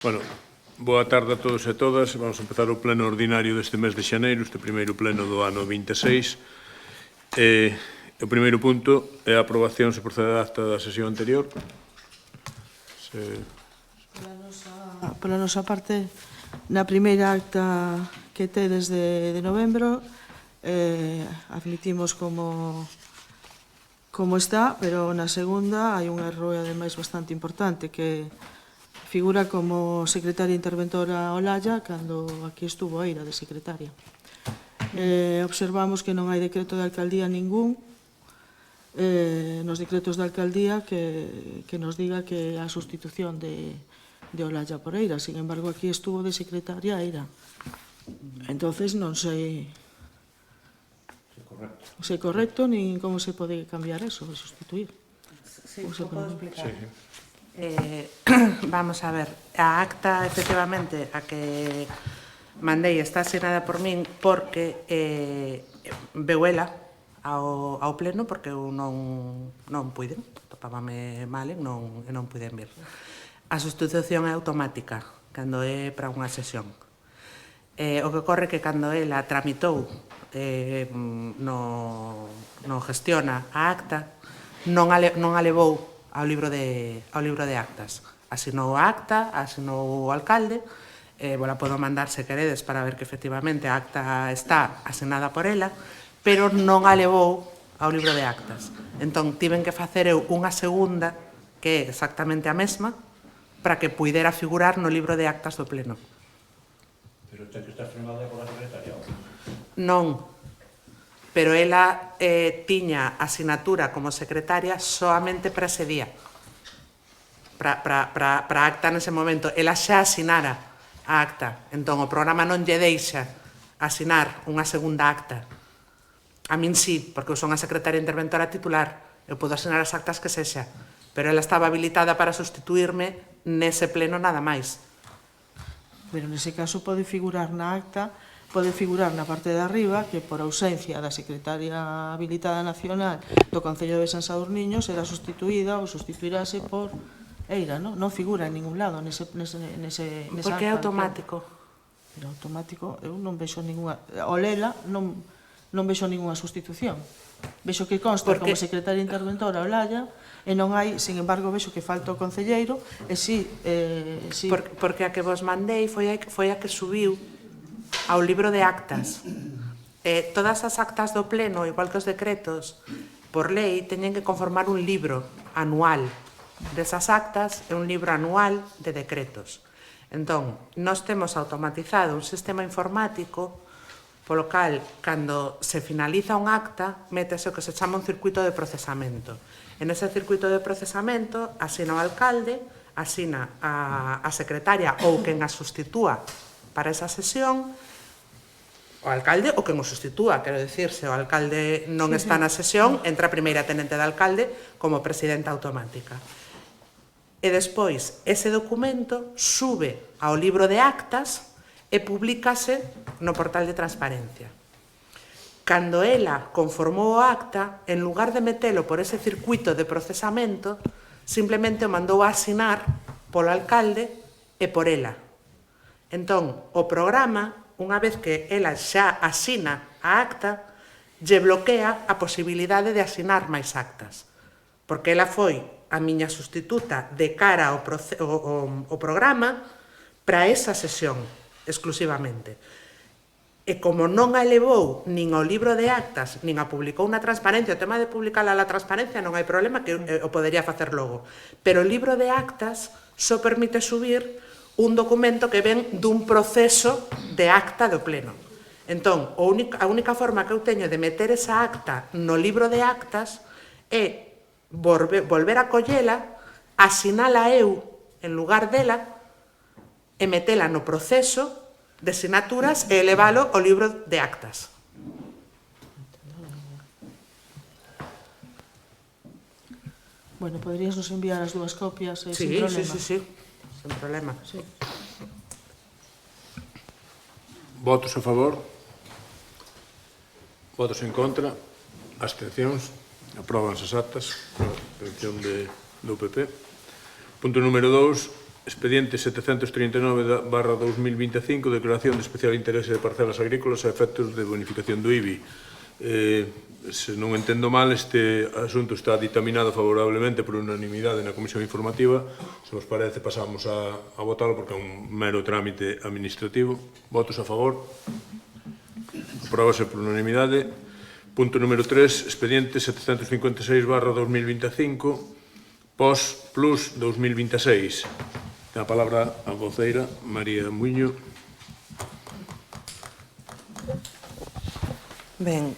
Bueno, boa tarde a todos e todas. Vamos a empezar o pleno ordinario deste mes de xaneiro, este primeiro pleno do ano 26. O primeiro punto é a aprobación, se procede a acta da sesión anterior. Pola nosa parte, na primeira acta que tedes de novembro, admitimos como está, pero na segunda hai un erro, ademais, bastante importante, que figura como secretaria interventora Olalla cando aquí estuvo Eira de secretaria. Observamos que non hai decreto de alcaldía ningún nos decretos de alcaldía que nos diga que a sustitución de Olalla por Eira. Sin embargo, aquí estuvo de secretaria Eira. Entonces non sei se é correcto nin como se pode cambiar eso, sustituir. Sí, podo explicar. Vamos a ver, a acta, efectivamente, a que mandei está asinada por min porque veu ela ao pleno porque eu non puiden, topábame mal e non puiden vir. A sustitución é automática cando é para unha sesión. O que ocorre que cando ela tramitou non gestiona a acta, non a levou ao libro de actas. Asinou a acta, asinou o alcalde, la podo mandar se queredes para ver que efectivamente a acta está asinada por ela, pero non a levou ao libro de actas. Entón, tiven que facer eu unha segunda, que é exactamente a mesma, para que puidera figurar no libro de actas do pleno. Pero ten que estar firmada pola secretaria? Non, pero ela tiña asinatura como secretaria soamente para ese día, para acta nese momento. Ela xa asinara a acta, entón o programa non lle deixa asinar unha segunda acta. A min sí, porque eu son a secretaria interventora titular, eu podo asinar as actas que sexa, pero ela estaba habilitada para sustituirme nese pleno nada máis. Pero nese caso pode figurar na acta, pode figurar na parte de arriba que por ausencia da secretaria habilitada nacional do Concello de San Sadurniño será sustituída ou sustituirase por Eira, non figura en ningún lado nese Porque é automático. Pero automático, eu non vexo ninguna, o lela non vexo ninguna sustitución. Vexo que consta como secretaria interventora Olalla e non hai, sin embargo, vexo que falta o concelleiro e si... Porque a que vos mandei foi a que subiu ao libro de actas. Todas as actas do pleno, igual que os decretos, por lei, teñen que conformar un libro anual desas actas e un libro anual de decretos. Entón, nós temos automatizado un sistema informático polo cal, cando se finaliza un acta, métese o que se chama un circuito de procesamento. En ese circuito de procesamento, asina o alcalde, asina a secretaria ou quen a sustitúa para esa sesión, o alcalde ou quen o sustitúa, quero dicir, se o alcalde non está na sesión, entra a primeira tenente de alcalde como presidenta automática. E despois, ese documento sube ao libro de actas e publícase no portal de transparencia. Cando ela conformou o acta, en lugar de metelo por ese circuito de procesamento, simplemente o mandou a asinar polo alcalde e por ela. Entón, o programa, unha vez que ela xa asina a acta, lle bloquea a posibilidade de asinar máis actas. Porque ela foi a miña sustituta de cara ao programa para esa sesión, exclusivamente. E como non a elevou nin ao libro de actas, nin a publicou na transparencia, o tema de publicala na transparencia non hai problema, que o podería facer logo. Pero o libro de actas só permite subir un documento que ven dun proceso de acta do pleno. Entón, a única forma que eu teño de meter esa acta no libro de actas é volver a collela, asinala eu en lugar dela e metela no proceso de sinaturas e elevalo ao libro de actas. Bueno, poderías nos enviar as dúas copias sin problema. Sí, sen problema. Votos a favor? Votos en contra? Abstencións? Apróbanse as actas, a abstención do PP. Punto número 2. expediente 739/2025, declaración de especial interese de parcelas agrícolas a efectos de bonificación do IBI. Se non entendo mal, este asunto está dictaminado favorablemente por unanimidade na Comisión Informativa. Se vos parece, pasamos a votarlo porque é un mero trámite administrativo. Votos a favor? Apróbase por unanimidade. Punto número 3, expediente 756/2025, POS Plus 2026. Ten a palabra a voceira María Muiño. Ben,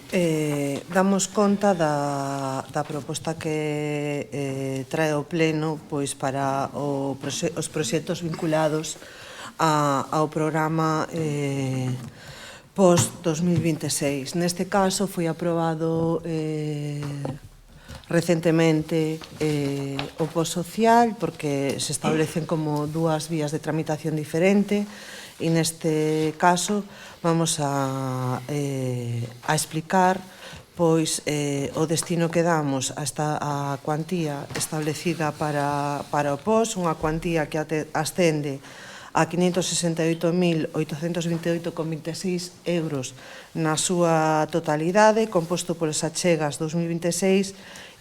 damos conta da proposta que trae o Pleno pois para os proxectos vinculados ao programa post-2026. Neste caso foi aprobado recentemente o post-social porque se establecen como dúas vías de tramitación diferente e neste caso vamos a explicar pois o destino que damos a cuantía establecida para o POS, unha cuantía que ascende a 568.828,26 euros na súa totalidade, composto polas achegas 2026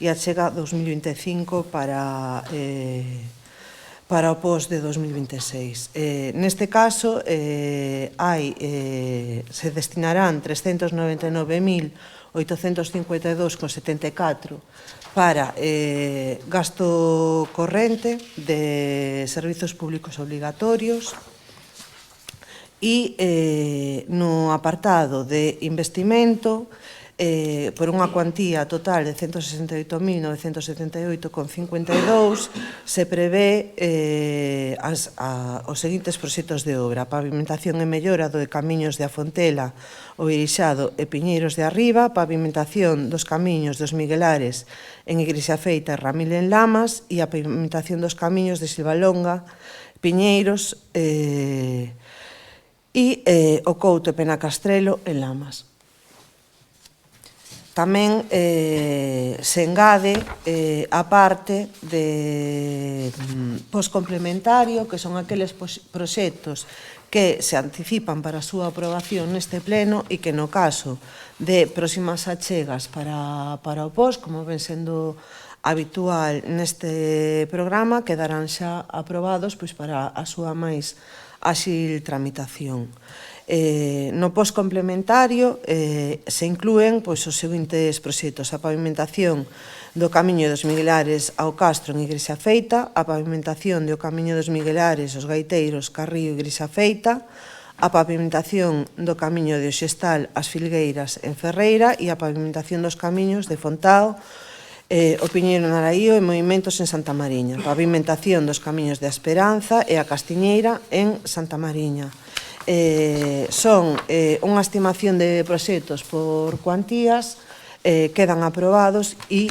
e achega 2025 para o POS de 2026. Neste caso, se destinarán 399.852,74 para gasto corrente de servizos públicos obligatorios e no apartado de investimento por unha cuantía total de 168.978,52 se prevé os seguintes proxectos de obra: pavimentación e mellora do de camiños de A Fontela, o Irixado e Piñeiros de Arriba, pavimentación dos camiños dos Miguelares en Igrexa Feita e Ramil en Lamas e a pavimentación dos camiños de Silvalonga, Piñeiros e o Couto e Penacastrelo en Lamas. Tamén se engade a parte de poscomplementario, que son aqueles proxectos que se anticipan para a súa aprobación neste pleno e que no caso de próximas achegas para o POS, como ven sendo habitual neste programa, quedarán xa aprobados pois para a súa máis áxil tramitación. No POS complementario se inclúen os seguintes proxectos: a pavimentación do Camiño dos Miguelares ao Castro en Igrexa Feita, a pavimentación do Camiño dos Miguelares aos Gaiteiros, Carrío e Igrexa Feita, a pavimentación do Camiño de Oxestal ás Filgueiras en Ferreira e a pavimentación dos camiños de Fontao, o Piñeiro en Araío e Movimentos en Santa Mariña, pavimentación dos camiños de A Esperanza e a Castiñeira en Santa Mariña. Son unha estimación de proxectos por cuantías, quedan aprobados e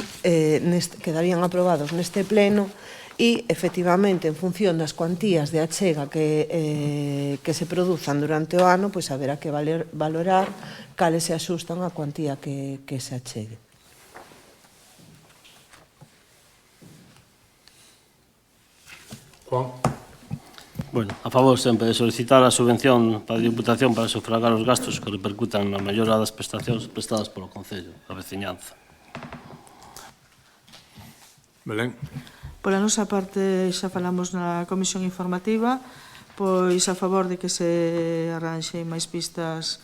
quedarían aprobados neste pleno e, efectivamente, en función das cuantías de achega que se produzan durante o ano, pois haberá que valorar cales se axustan á cuantía que se achegue. Juan. Bueno, a favor sempre de solicitar a subvención para a Diputación para sufragar os gastos que repercutan na mellora das prestacións prestadas polo Concello, a veciñanza. Belén. Pola nosa parte, xa falamos na Comisión Informativa, pois a favor de que se arranxen máis pistas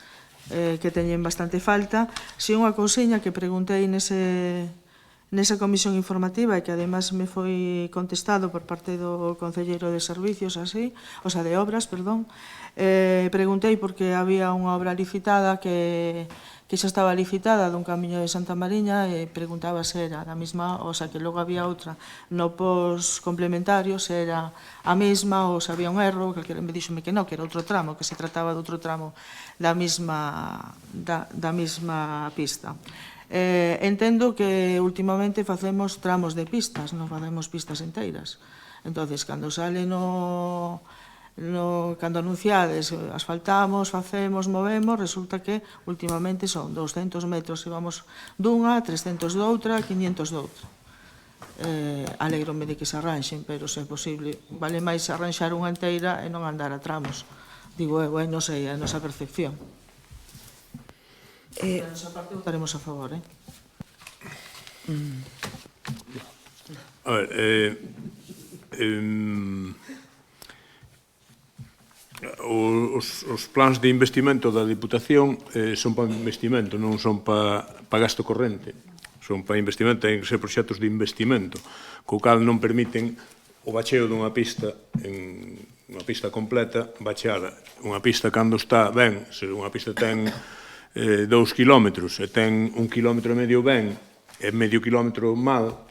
que teñen bastante falta. Si unha cousiña que preguntei nesa comisión informativa e que además me foi contestado por parte do Concelleiro de Servicios, de Obras, perdón, preguntei porque había unha obra licitada que xa estaba licitada dun camiño de Santa Mariña e preguntaba se era a mesma, o sea que logo había outra no pos complementario, se era a mesma ou se había un erro, calquera me díxome que non, que era outro tramo, que se trataba de outro tramo da mesma pista. Entendo que últimamente facemos tramos de pistas, non facemos pistas enteiras. Entonces, cando sale cando anunciades, asfaltamos, facemos, movemos, resulta que últimamente son 200 metros e vamos dunha, 300 doutra, 500 doutra. alegrome de que se arranxen, pero se é posible, vale máis arranxar unha enteira e non andar a tramos. Digo, non sei, a nosa percepción. A nosa parte votaremos a favor, A ver, os plans de investimento da Diputación son para investimento, non son para gasto corrente. Son para investimento, ten que ser proxectos de investimento, co cal non permiten o bacheo dunha pista en unha pista completa, bacheada. Unha pista cando está ben, se unha pista ten 2 kilómetros e ten 1,5 km ben e medio kilómetro mal,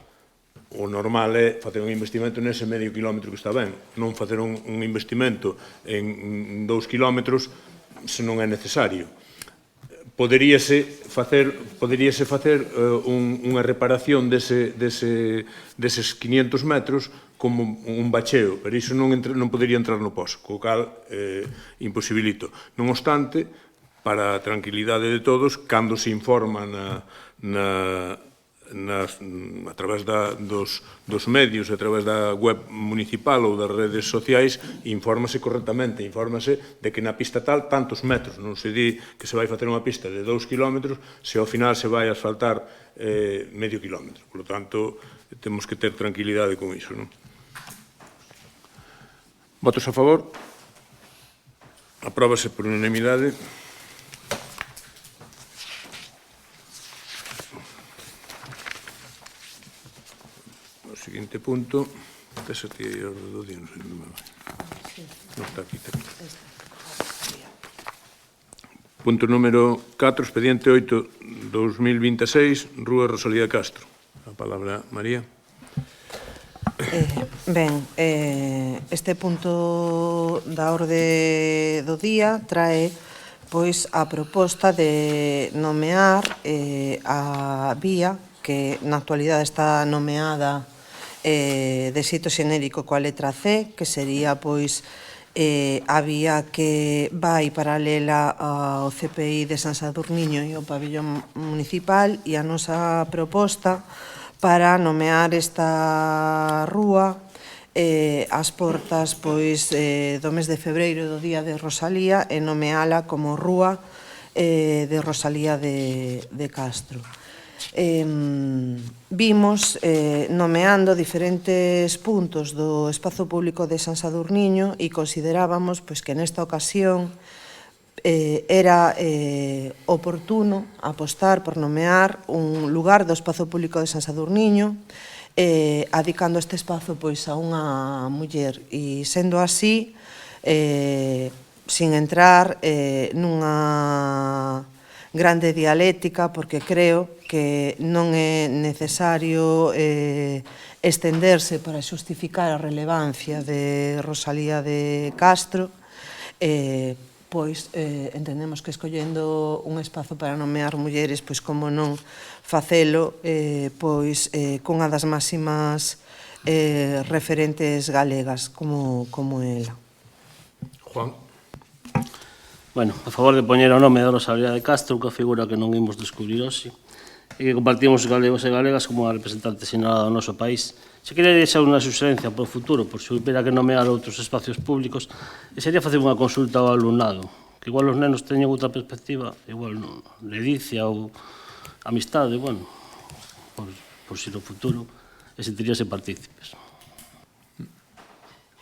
o normal é facer un investimento nese medio kilómetro que está ben, non facer un investimento en 2 kilómetros se non é necesario. Poderíase facer unha reparación deses 500 metros como un bacheo, pero iso non podería entrar no POS, co cal imposibilito. Non obstante, para a tranquilidade de todos, cando se informa a través dos medios, a través da web municipal ou das redes sociais, infórmase correctamente, infórmase de que na pista tal tantos metros, non se di que se vai facer unha pista de 2 kilómetros se ao final se vai asfaltar medio kilómetro. Por lo tanto, temos que ter tranquilidade con iso, non? Votos a favor? Apróbase por unanimidade. Seguinte punto, tes aquí a orde do día, non sei onde me vai. Non está aquí, está aquí. Punto número 4, expediente 8/2026, Rúa Rosalía Castro. A palabra, María. Este punto da orde do día trae pois a proposta de nomear a vía que na actualidade está nomeada de xeito xenérico coa letra C, que sería pois a vía que vai paralela ao CPI de San Sadurniño e ao pabellón municipal, e a nosa proposta para nomear esta rúa ás portas pois do mes de febreiro do día de Rosalía e nomeala como Rúa de Rosalía de Castro. Vimos nomeando diferentes puntos do espazo público de San Sadurniño e considerábamos pois que nesta ocasión era oportuno apostar por nomear un lugar do espazo público de San Sadurniño adicando este espazo pois a unha muller, e sendo así sin entrar nunha grande dialéctica, porque creo que non é necesario estenderse para xustificar a relevancia de Rosalía de Castro, pois entendemos que escollendo un espazo para nomear mulleres, pois como non facelo pois cunha das máximas referentes galegas como ela. Juan. Bueno, a favor de poñer o nome de Rosalía de Castro, que figura que non imos descubrir hoxe, e que compartimos galegos e galegas como a representante sinalada do noso país. Se quería deixar unha suxerencia para o futuro, por se hubiera que nomear outros espacios públicos, e sería facer unha consulta ao alumnado, que igual os nenos teñen outra perspectiva, igual non, ledicia ou amistade, bueno, por si no futuro, e sentiríase partícipes.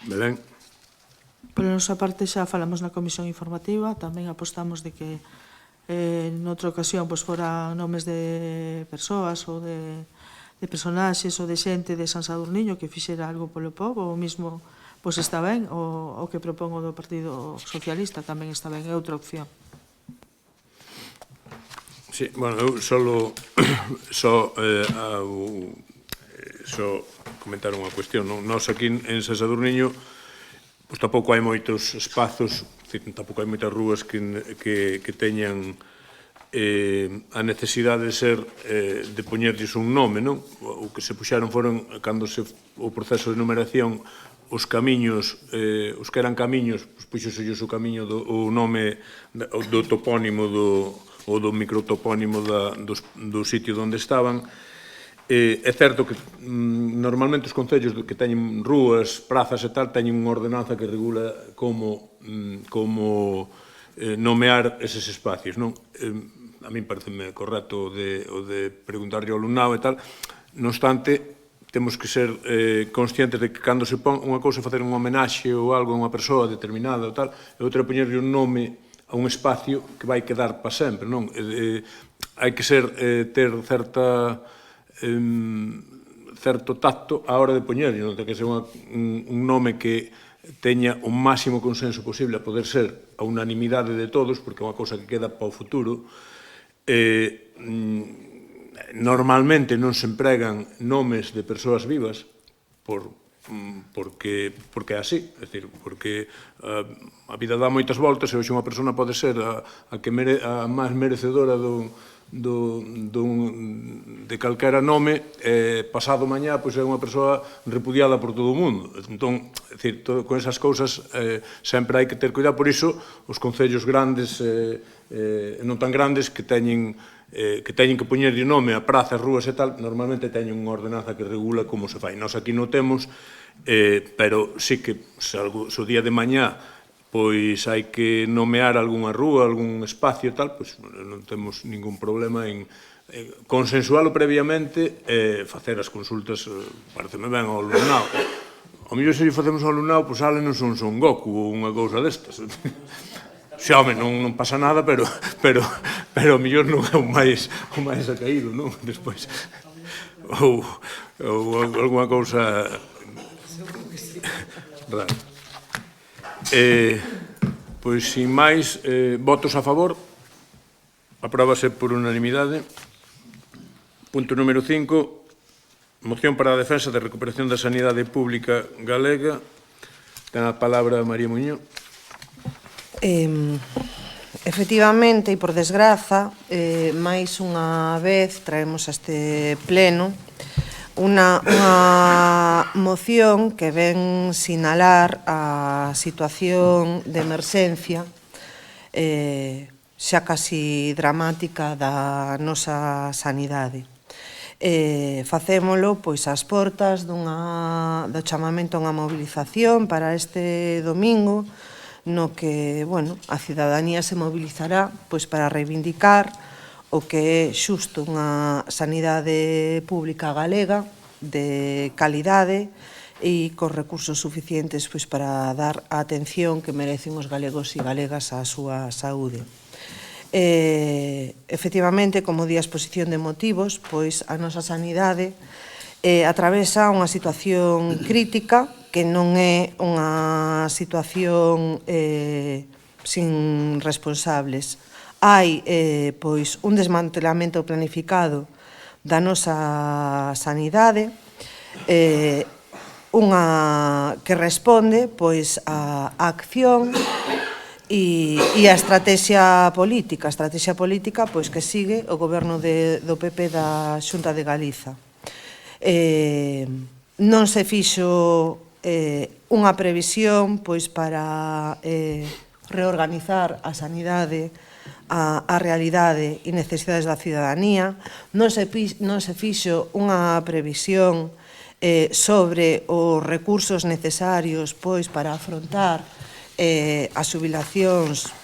Belén. Pola nosa parte xa falamos na comisión informativa, tamén apostamos de que noutra ocasión pois fora nomes de persoas ou de personaxes ou de xente de San Sadurniño que fixera algo polo povo, ou mesmo pois está ben, o que propongo do Partido Socialista tamén está ben, é outra opción. Sí, bueno, eu só comentar unha cuestión. Nós aquí en San Sadurniño pois tampouco hai moitos espazos, tampouco hai moitas rúas que teñan a necesidade de ser de poñerlles un nome, non? O que se puxaron foron, cando o proceso de numeración, os camiños, os que eran camiños, puxoselles o camiño o nome do topónimo ou do microtopónimo do sitio onde estaban, É certo que normalmente os concellos que teñen rúas, prazas e tal, teñen unha ordenanza que regula como nomear eses espacios, non? A min pareceme correcto o de preguntarlle ao alumnado e tal. Non obstante, temos que ser conscientes de que cando se pon unha cousa facer unha homenaxe ou algo a unha persoa determinada ou tal, e outra poñerlle un nome a un espacio que vai quedar para sempre, non? Hai que ter certo tacto á hora de poñerlle, non? Ten que ser un nome que teña o máximo consenso posible a poder ser a unanimidade de todos, porque é unha cousa que queda para o futuro. Normalmente non se empregan nomes de persoas vivas porque é así, é dicir, porque a vida dá moitas voltas e hoxe unha persona pode ser a máis merecedora de calquera nome, pasado mañá pois é unha persoa repudiada por todo o mundo. Entón, é dicir, con esas cousas sempre hai que ter cuidado. Por iso, os concellos grandes e non tan grandes que teñen que poñerlle nome a prazas, rúas e tal, normalmente teñen unha ordenanza que regula como se fai. Nós aquí non temos, pero sí que se o día de mañá pois hai que nomear algunha rúa, algún espacio e tal, pois non temos ningún problema en consensualo previamente e facer as consultas, pareceme ben ao alumnado. Ao mellor se facemos ao alumnado, pois salen un Son Goku ou unha cousa destas. Se, home, non pasa nada, pero ao mellor non é o máis acaído, non? Despois, ou algunha cousa rara. Pois, sin máis, votos a favor, apróbase por unanimidade. Punto número 5, moción para a defensa da recuperación da sanidade pública galega. Ten a palabra María Muñoz. Efectivamente, e por desgraza, máis unha vez traemos a este pleno unha moción que ven sinalar a situación de emerxencia xa casi dramática da nosa sanidade. Facémolo pois ás portas do chamamento a unha mobilización para este domingo, no que, bueno, a cidadanía se mobilizará pois para reivindicar o que é xusto unha sanidade pública galega de calidade e con recursos suficientes pois para dar a atención que merecen os galegos e galegas á súa saúde. Efectivamente, como di a exposición de motivos, pois a nosa sanidade atravesa unha situación crítica que non é unha situación sin responsables. Hai pois un desmantelamento planificado da nosa sanidade, unha que responde pois á acción e a estrategia política pois que sigue o goberno do PP da Xunta de Galiza. Non se fixo unha previsión pois para reorganizar a sanidade a realidade e necesidades da cidadanía, non se fixo unha previsión sobre os recursos necesarios pois para afrontar as xubilacións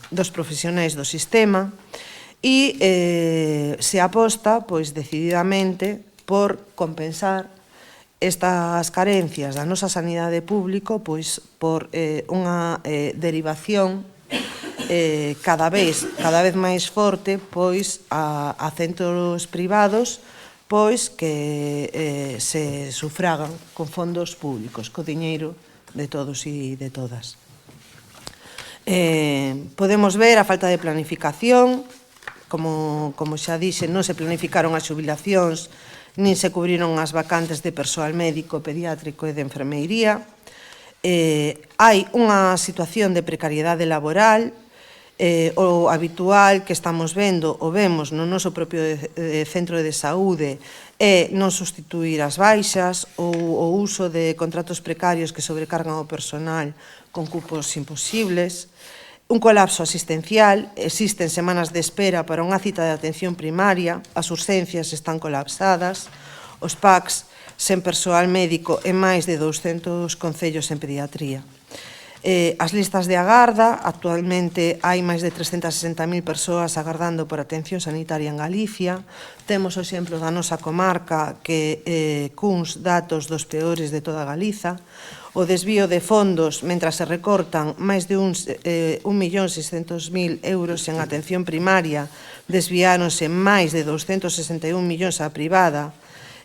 dos profesionais do sistema e se aposta pois decididamente por compensar estas carencias da nosa sanidade pública pois por unha derivación cada vez máis forte pois a centros privados pois que se sufragan con fondos públicos, co diñeiro de todos e de todas. Podemos ver a falta de planificación, como xa dixe, non se planificaron as xubilacións nin se cubriron as vacantes de persoal médico, pediátrico e de enfermeiría. Hai unha situación de precariedade laboral, o habitual que estamos vendo o vemos no noso propio centro de saúde é non sustituir as baixas ou o uso de contratos precarios que sobrecargan o personal con cupos imposibles. Un colapso asistencial, existen semanas de espera para unha cita de atención primaria, as urxencias están colapsadas, os PACs sen persoal médico en máis de 200 concellos en pediatría. As listas de agarda, actualmente hai máis de 360.000 persoas agardando por atención sanitaria en Galicia. Temos o exemplo da nosa comarca que cuns datos dos peores de toda Galiza. O desvío de fondos, mentras se recortan máis de 1.600.000 euros en atención primaria, desviáronse máis de 261 millóns á privada,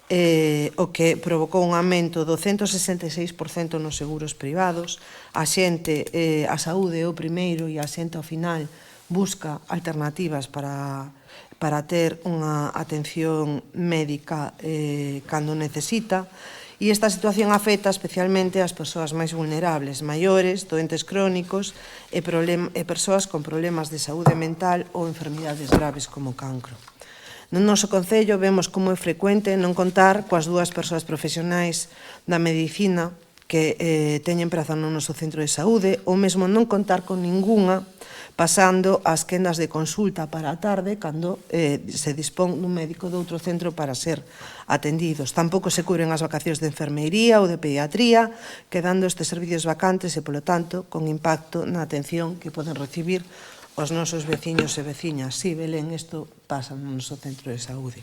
o que provocou un aumento do 166% nos seguros privados. A xente, a saúde é o primeiro e a xente ao final busca alternativas para ter unha atención médica cando necesita. E esta situación afecta especialmente ás persoas máis vulnerables, maiores, doentes crónicos e persoas con problemas de saúde mental ou enfermidades graves como cancro. No noso concello vemos como é frecuente non contar coas dúas persoas profesionais da medicina que teñen praza no noso centro de saúde ou mesmo non contar con ningunha pasando as quendas de consulta para a tarde cando se dispón dun médico de outro centro para ser atendidos. Tampouco se cubren as vacacións de enfermeiría ou de pediatría, quedando estes servicios vacantes e, polo tanto, con impacto na atención que poden recibir os nosos veciños e veciñas. Si, Belén, isto pasa no noso centro de saúde.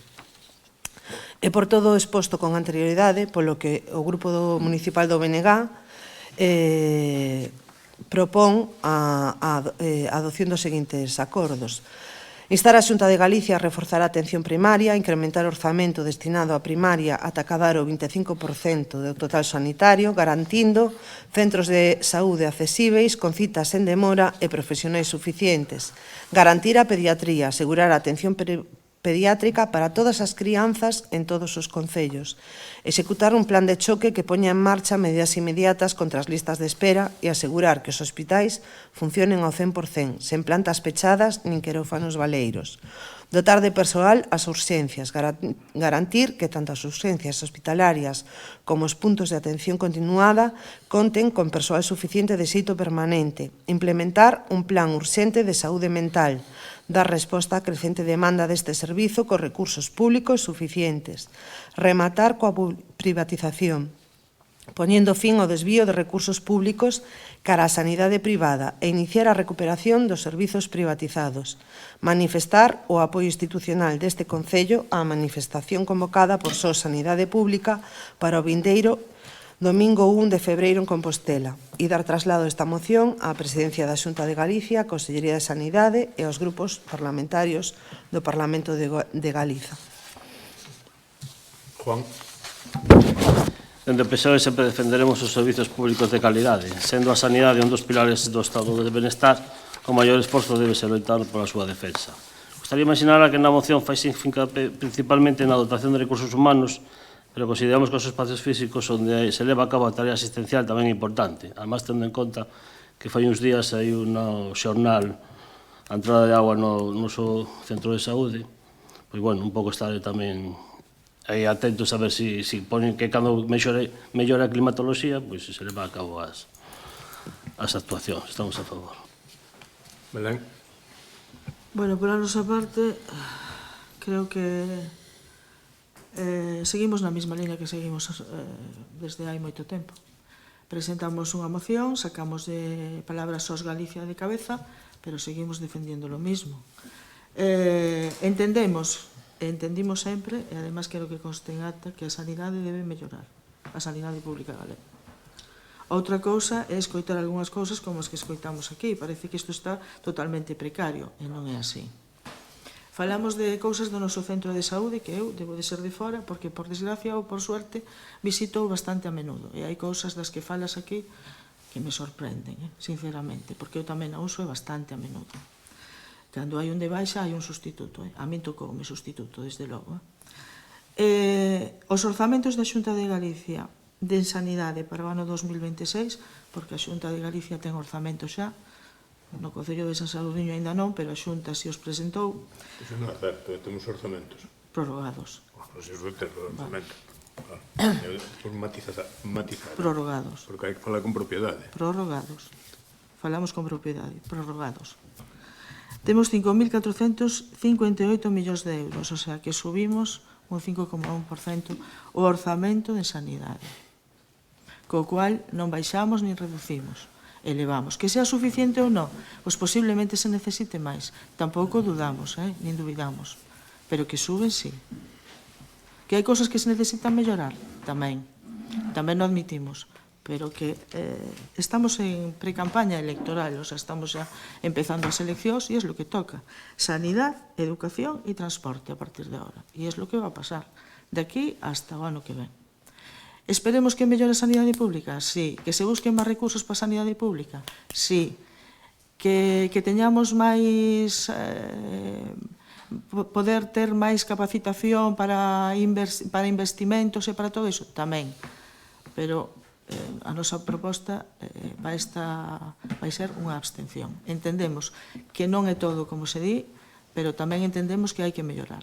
E por todo o exposto con anterioridade, polo que o Grupo Municipal do BNG propón a adopción dos seguintes acordos. Instar a Xunta de Galicia a reforzar a atención primaria, incrementar o orzamento destinado á primaria ata acadar o 25% do total sanitario, garantindo centros de saúde accesíveis, con citas en demora e profesionais suficientes. Garantir a pediatría, asegurar a atención pediátrica para todas as crianzas en todos os concellos. Executar un plan de choque que poña en marcha medidas inmediatas contra as listas de espera e asegurar que os hospitais funcionen ao 100%, sen plantas pechadas nin quirófanos baleiros. Dotar de persoal as urxencias, garantir que tanto as urxencias hospitalarias como os puntos de atención continuada conten con persoal suficiente de xeito permanente, implementar un plan urxente de saúde mental, dar resposta á crecente demanda deste servizo con recursos públicos suficientes, rematar coa privatización, poñendo fin ao desvío de recursos públicos cara á sanidade privada e iniciar a recuperación dos servizos privatizados, manifestar o apoio institucional deste Concello á manifestación convocada por SOS Sanidade Pública para o vindeiro domingo 1 de febreiro en Compostela e dar traslado esta moción á Presidencia da Xunta de Galicia, a Consellería de Sanidade e aos grupos parlamentarios do Parlamento de Galiza. Juan. Dende o PSOE sempre defenderemos os servizos públicos de calidade, sendo a sanidade un dos pilares do estado de benestar, o maior esforzo debe ser loitar pola súa defensa. Gostaría imaginar que na moción faise hincapié principalmente na dotación de recursos humanos, pero consideramos que os espacios físicos onde se leva a cabo a tarea asistencial tamén é importante. Además, tendo en conta que fai uns días hai un xornal a entrada de agua no noso centro de saúde, pois, bueno, un pouco estar tamén aí atentos a ver se ponen que cando mellora a climatoloxía, pois se leva a cabo as actuacións. Estamos a favor. Belén. Bueno, por a nosa parte, creo que seguimos na mesma línea que seguimos desde hai moito tempo. Presentamos unha moción, sacamos de palabras SOS Galicia de cabeza, pero seguimos defendendo lo mismo. Entendimos sempre, e además quero que conste en acta, que a sanidade debe mellorar, a sanidade pública galega. Outra cousa é escoitar algunhas cousas como as que escoitamos aquí. Parece que isto está totalmente precario, e non é así. Falamos de cousas do noso centro de saúde que eu debo de ser de fora porque, por desgracia ou por suerte, visito bastante a menudo. E hai cousas das que falas aquí que me sorprenden, sinceramente, porque eu tamén a uso bastante a menudo. Cando hai un de baixa, hai un sustituto. A min tocoume sustituto, desde logo. Os orzamentos da Xunta de Galicia de sanidade para o ano 2026, porque a Xunta de Galicia ten orzamento xa, no Concello de San Sadurniño ainda non, pero a Xunta si os presentou. Iso non é certo, temos orzamentos. Prorrogados. Pois iso é orzamento. Por matizar. Prorrogados. Porque hai que falar con propiedade. Prorrogados. falamos con propiedade, prorrogados. Temos 5.458 millóns de euros, o sea que subimos un 5,1% o orzamento de sanidade, co cual non baixamos nin reducimos, elevamos. Que sea suficiente ou non? Pois posiblemente se necesite máis, tampouco dudamos, nin duvidamos, pero que suben, sí. Que hai cousas que se necesitan mellorar? Tamén non admitimos, pero que estamos en pre-campaña electoral, o sea, estamos ya empezando as eleccións e é lo que toca. Sanidad, educación e transporte a partir de ahora. E é lo que va a pasar de aquí hasta o ano que ven. Esperemos que mellore a sanidade pública? Sí. Que se busquen máis recursos para a sanidade pública? Sí. Que teñamos máis... poder ter máis capacitación para investimentos e para todo iso? Tamén. Pero a nosa proposta vai ser unha abstención. Entendemos que non é todo como se di, pero tamén entendemos que hai que mellorar.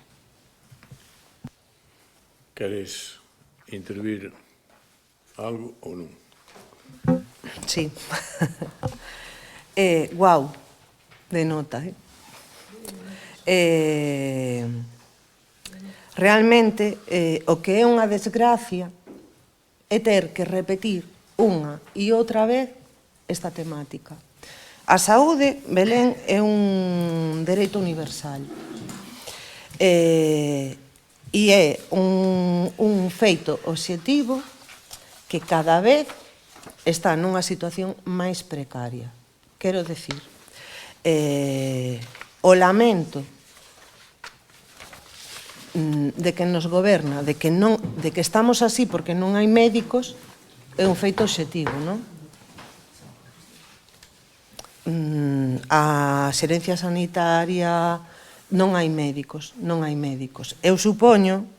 Queres intervir algo ou non? Sí. Guau, de nota. Realmente, o que é unha desgracia é ter que repetir unha e outra vez esta temática. A saúde, Belén, é un dereito universal. E é un feito obxectivo que cada vez está nunha situación máis precaria. Quero decir, o lamento de que nos goberna, de que estamos así porque non hai médicos, é un feito obxectivo, non? A xerencia sanitaria non hai médicos, non hai médicos. Eu supoño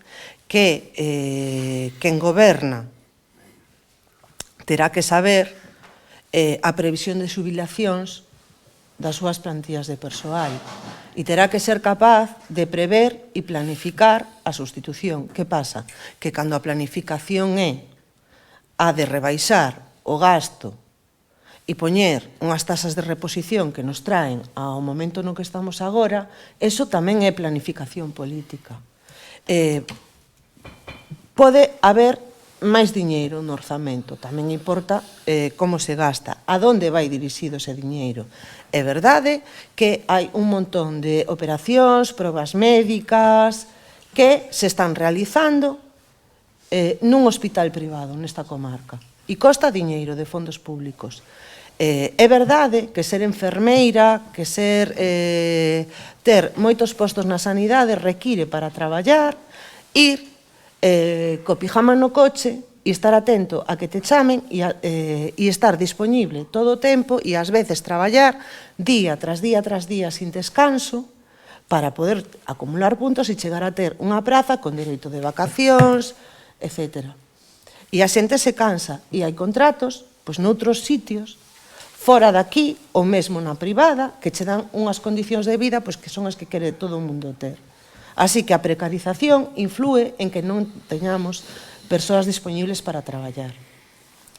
que quen goberna terá que saber a previsión de xubilacións das súas plantillas de persoal e terá que ser capaz de prever e planificar a sustitución. Que pasa? Que cando a planificación é a de rebaixar o gasto e poñer unhas tasas de reposición que nos traen ao momento no que estamos agora, eso tamén é planificación política. Pode haber máis diñeiro no orzamento, tamén importa como se gasta, a donde vai dirixido ese diñeiro. É verdade que hai un montón de operacións, probas médicas, que se están realizando nun hospital privado nesta comarca e costa diñeiro de fondos públicos. É verdade que ser enfermeira, que ter moitos postos na sanidade require para traballar, ir co pijama no coche e estar atento a que te chamen e estar disponible todo o tempo e ás veces traballar día tras día tras día sin descanso para poder acumular puntos e chegar a ter unha praza con dereito de vacacións, etc. E a xente se cansa e hai contratos pois noutros sitios fora daqui ou mesmo na privada que che dan unhas condicións de vida pois que son as que quere todo o mundo ter. Así que a precarización inflúe en que non teñamos persoas disponibles para traballar.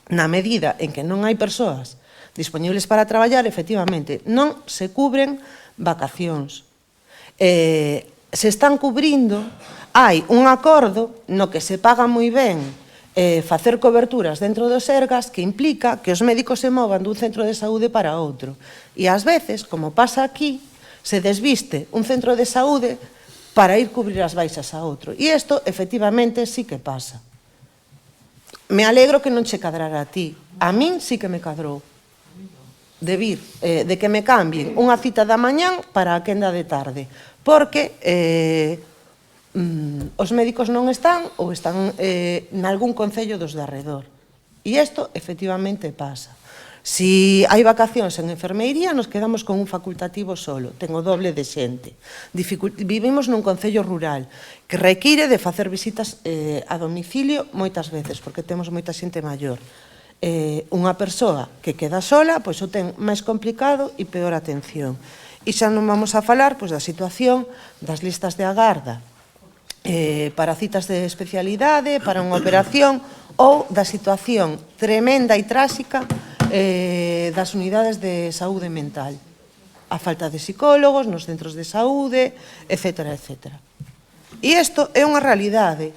Na medida en que non hai persoas disponibles para traballar, efectivamente, non se cubren vacacións. Se están cubrindo, hai un acordo no que se paga moi ben facer coberturas dentro dos Sergas que implica que os médicos se movan dun centro de saúde para outro. E ás veces, como pasa aquí, se desviste un centro de saúde para ir cubrir as baixas a outro. E isto, efectivamente, sí que pasa. Me alegro que non che cadrara a ti. A min sí que me cadrou. De que me cambien unha cita da mañán para a quenda de tarde. Porque os médicos non están ou están nalgún concello dos de arredor. E isto, efectivamente, pasa. Si hai vacacións en enfermeiría, nos quedamos con un facultativo solo, ten o doble de xente. Vivimos nun concello rural que require de facer visitas a domicilio moitas veces, porque temos moita xente maior. Unha persoa que queda sola, pois o ten máis complicado e peor atención. E xa non vamos a falar da situación das listas de agarda para citas de especialidade, para unha operación, ou da situación tremenda e tráxica das unidades de saúde mental. A falta de psicólogos nos centros de saúde, etc. etc. E isto é unha realidade.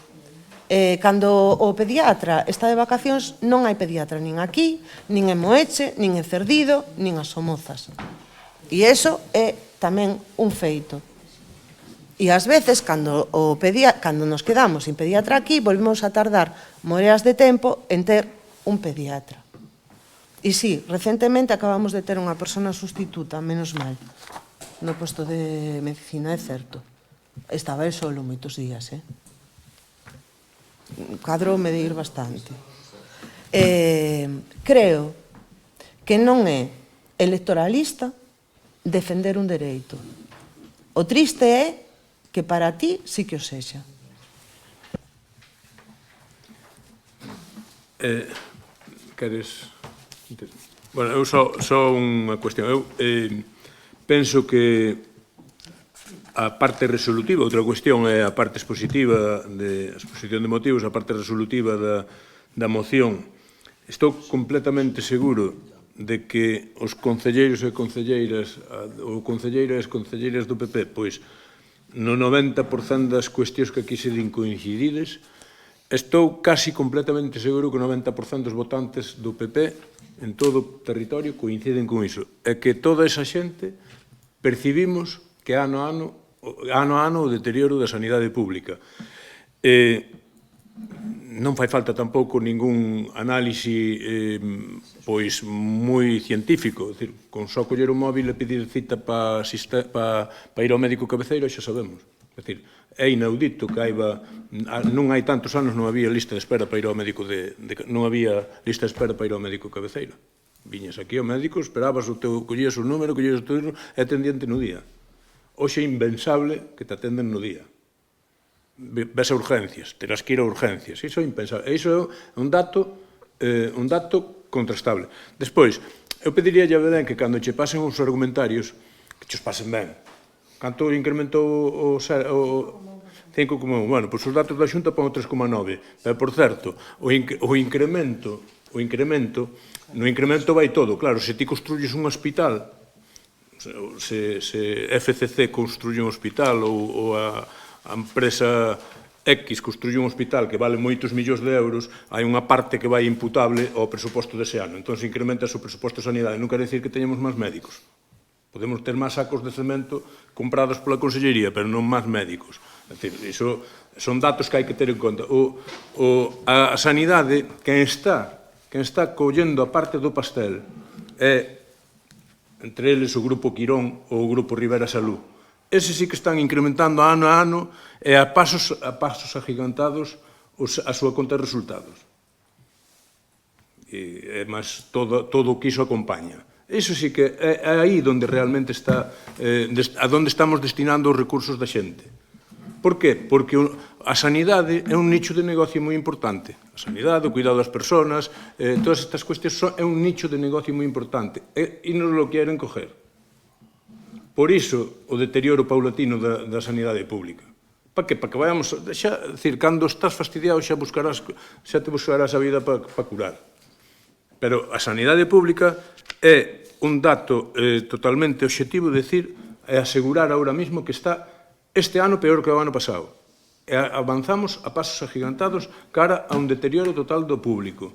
Cando o pediatra está de vacacións, non hai pediatra nin aquí, nin en Moeche, nin en Cerdido, nin as Somozas. E iso é tamén un feito. E ás veces, cando nos quedamos sin pediatra aquí, volvemos a tardar moreas de tempo en ter un pediatra. E sí, recentemente acabamos de ter unha persona sustituta, menos mal, no posto de medicina, é certo. Estaba el solo moitos días, cadroume de ir bastante. Creo que non é electoralista defender un dereito. O triste é que para ti sí que o sexa. Queres... Bueno, eu só unha cuestión. Eu penso que a parte resolutiva, outra cuestión é a parte expositiva, a exposición de motivos, a parte resolutiva da moción. Estou completamente seguro de que os concelleiros e concelleiras, ou concelleiras e concelleiras do PP, pois, no 90% das cuestións que aquí se din coincidides, estou casi completamente seguro que o 90% dos votantes do PP en todo o territorio coinciden con iso. É que toda esa xente percibimos que ano a ano o deterioro da sanidade pública. Non fai falta tampouco ningún análise pois moi científico, con só coller o móvil e pedir cita para ir ao médico cabeceiro xa sabemos. É inaudito que non hai tantos anos non había lista de espera para ir ao médico non había lista de espera para ir ao médico cabeceiro. Viñas aquí ao médico, esperabas collías o número, collías o turno e atendíante no día. Hoxe é impensable que te atenden no día. Ves a urgencias, terás que ir a urgencias. Iso é impensable. Iso é un dato contrastable. Despois, eu pediría a Belén que cando che pasen os argumentarios, que che os pasen ben. Canto incrementou o 5,1? Bueno, pois os datos da Xunta pon o 3,9. Pero, por certo, o incremento, no incremento vai todo. Claro, se ti construyes un hospital, se FCC construye un hospital ou a empresa X construye un hospital que vale moitos millóns de euros, hai unha parte que vai imputable ao presuposto dese ano. Entón, se incrementa o presuposto de sanidade. Non quere dicir que teñamos máis médicos. Podemos ter máis sacos de cemento comprados pola Consellería, pero non máis médicos. É dicir, iso son datos que hai que ter en conta. A sanidade, quen está collendo a parte do pastel é, entre eles, o Grupo Quirón ou o Grupo Rivera Salud. Ese sí que están incrementando ano a ano e a pasos agigantados a súa conta de resultados. E máis todo o que iso acompaña. Iso sí que é aí onde realmente está, a onde estamos destinando os recursos da xente. Por que? Porque a sanidade é un nicho de negocio moi importante. A sanidade, o cuidado das persoas, todas estas cuestións é un nicho de negocio moi importante e nos lo queren coger. Por iso, o deterioro paulatino da sanidade pública. Para que? Para que vayamos... Decir, cando estás fastidiado xa te buscarás a vida para curar. Pero a sanidade pública é un dato totalmente obxectivo, decir, é asegurar ahora mismo que está este ano peor que o ano pasado. E avanzamos a pasos agigantados cara a un deterioro total do público.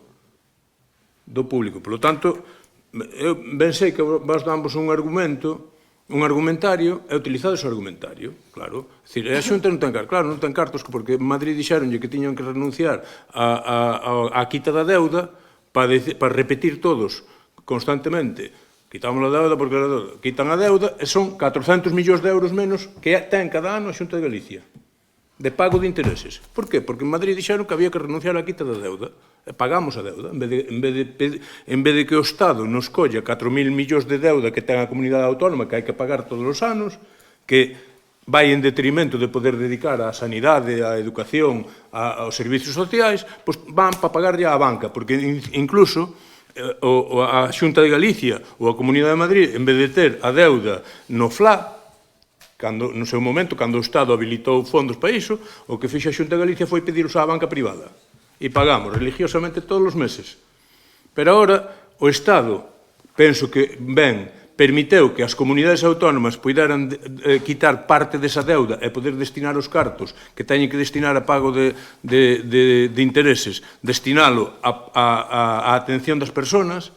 Por lo tanto, eu ben sei que vos damos un argumentario, e utilizado ese argumentario, claro. É dicir, a Xunta non ten cartos, claro, non ten cartos, porque en Madrid dixeronlle que tiñan que renunciar á quita da deuda para repetir todos constantemente. Quitamos a deuda porque quitan a deuda e son 400 millóns de euros menos que ten cada ano a Xunta de Galicia de pago de intereses. Por qué? Porque en Madrid dixeron que había que renunciar á quita da deuda e pagamos a deuda. En vez de que o Estado nos colla 4.000 millóns de deuda que ten a comunidade autónoma que hai que pagar todos os anos, que vai en detrimento de poder dedicar á sanidade, á educación, aos servicios sociais, pois van para pagarlle á banca, porque incluso a Xunta de Galicia ou a Comunidade de Madrid, en vez de ter a deuda no FLA, no seu momento, cando o Estado habilitou fondos para iso, o que fixe a Xunta de Galicia foi pediros á banca privada. E pagamos religiosamente todos os meses. Pero agora, o Estado, penso que permiteu que as comunidades autónomas poideran quitar parte desa deuda e poder destinar os cartos que teñen que destinar a pago de intereses, destinalo á atención das persoas,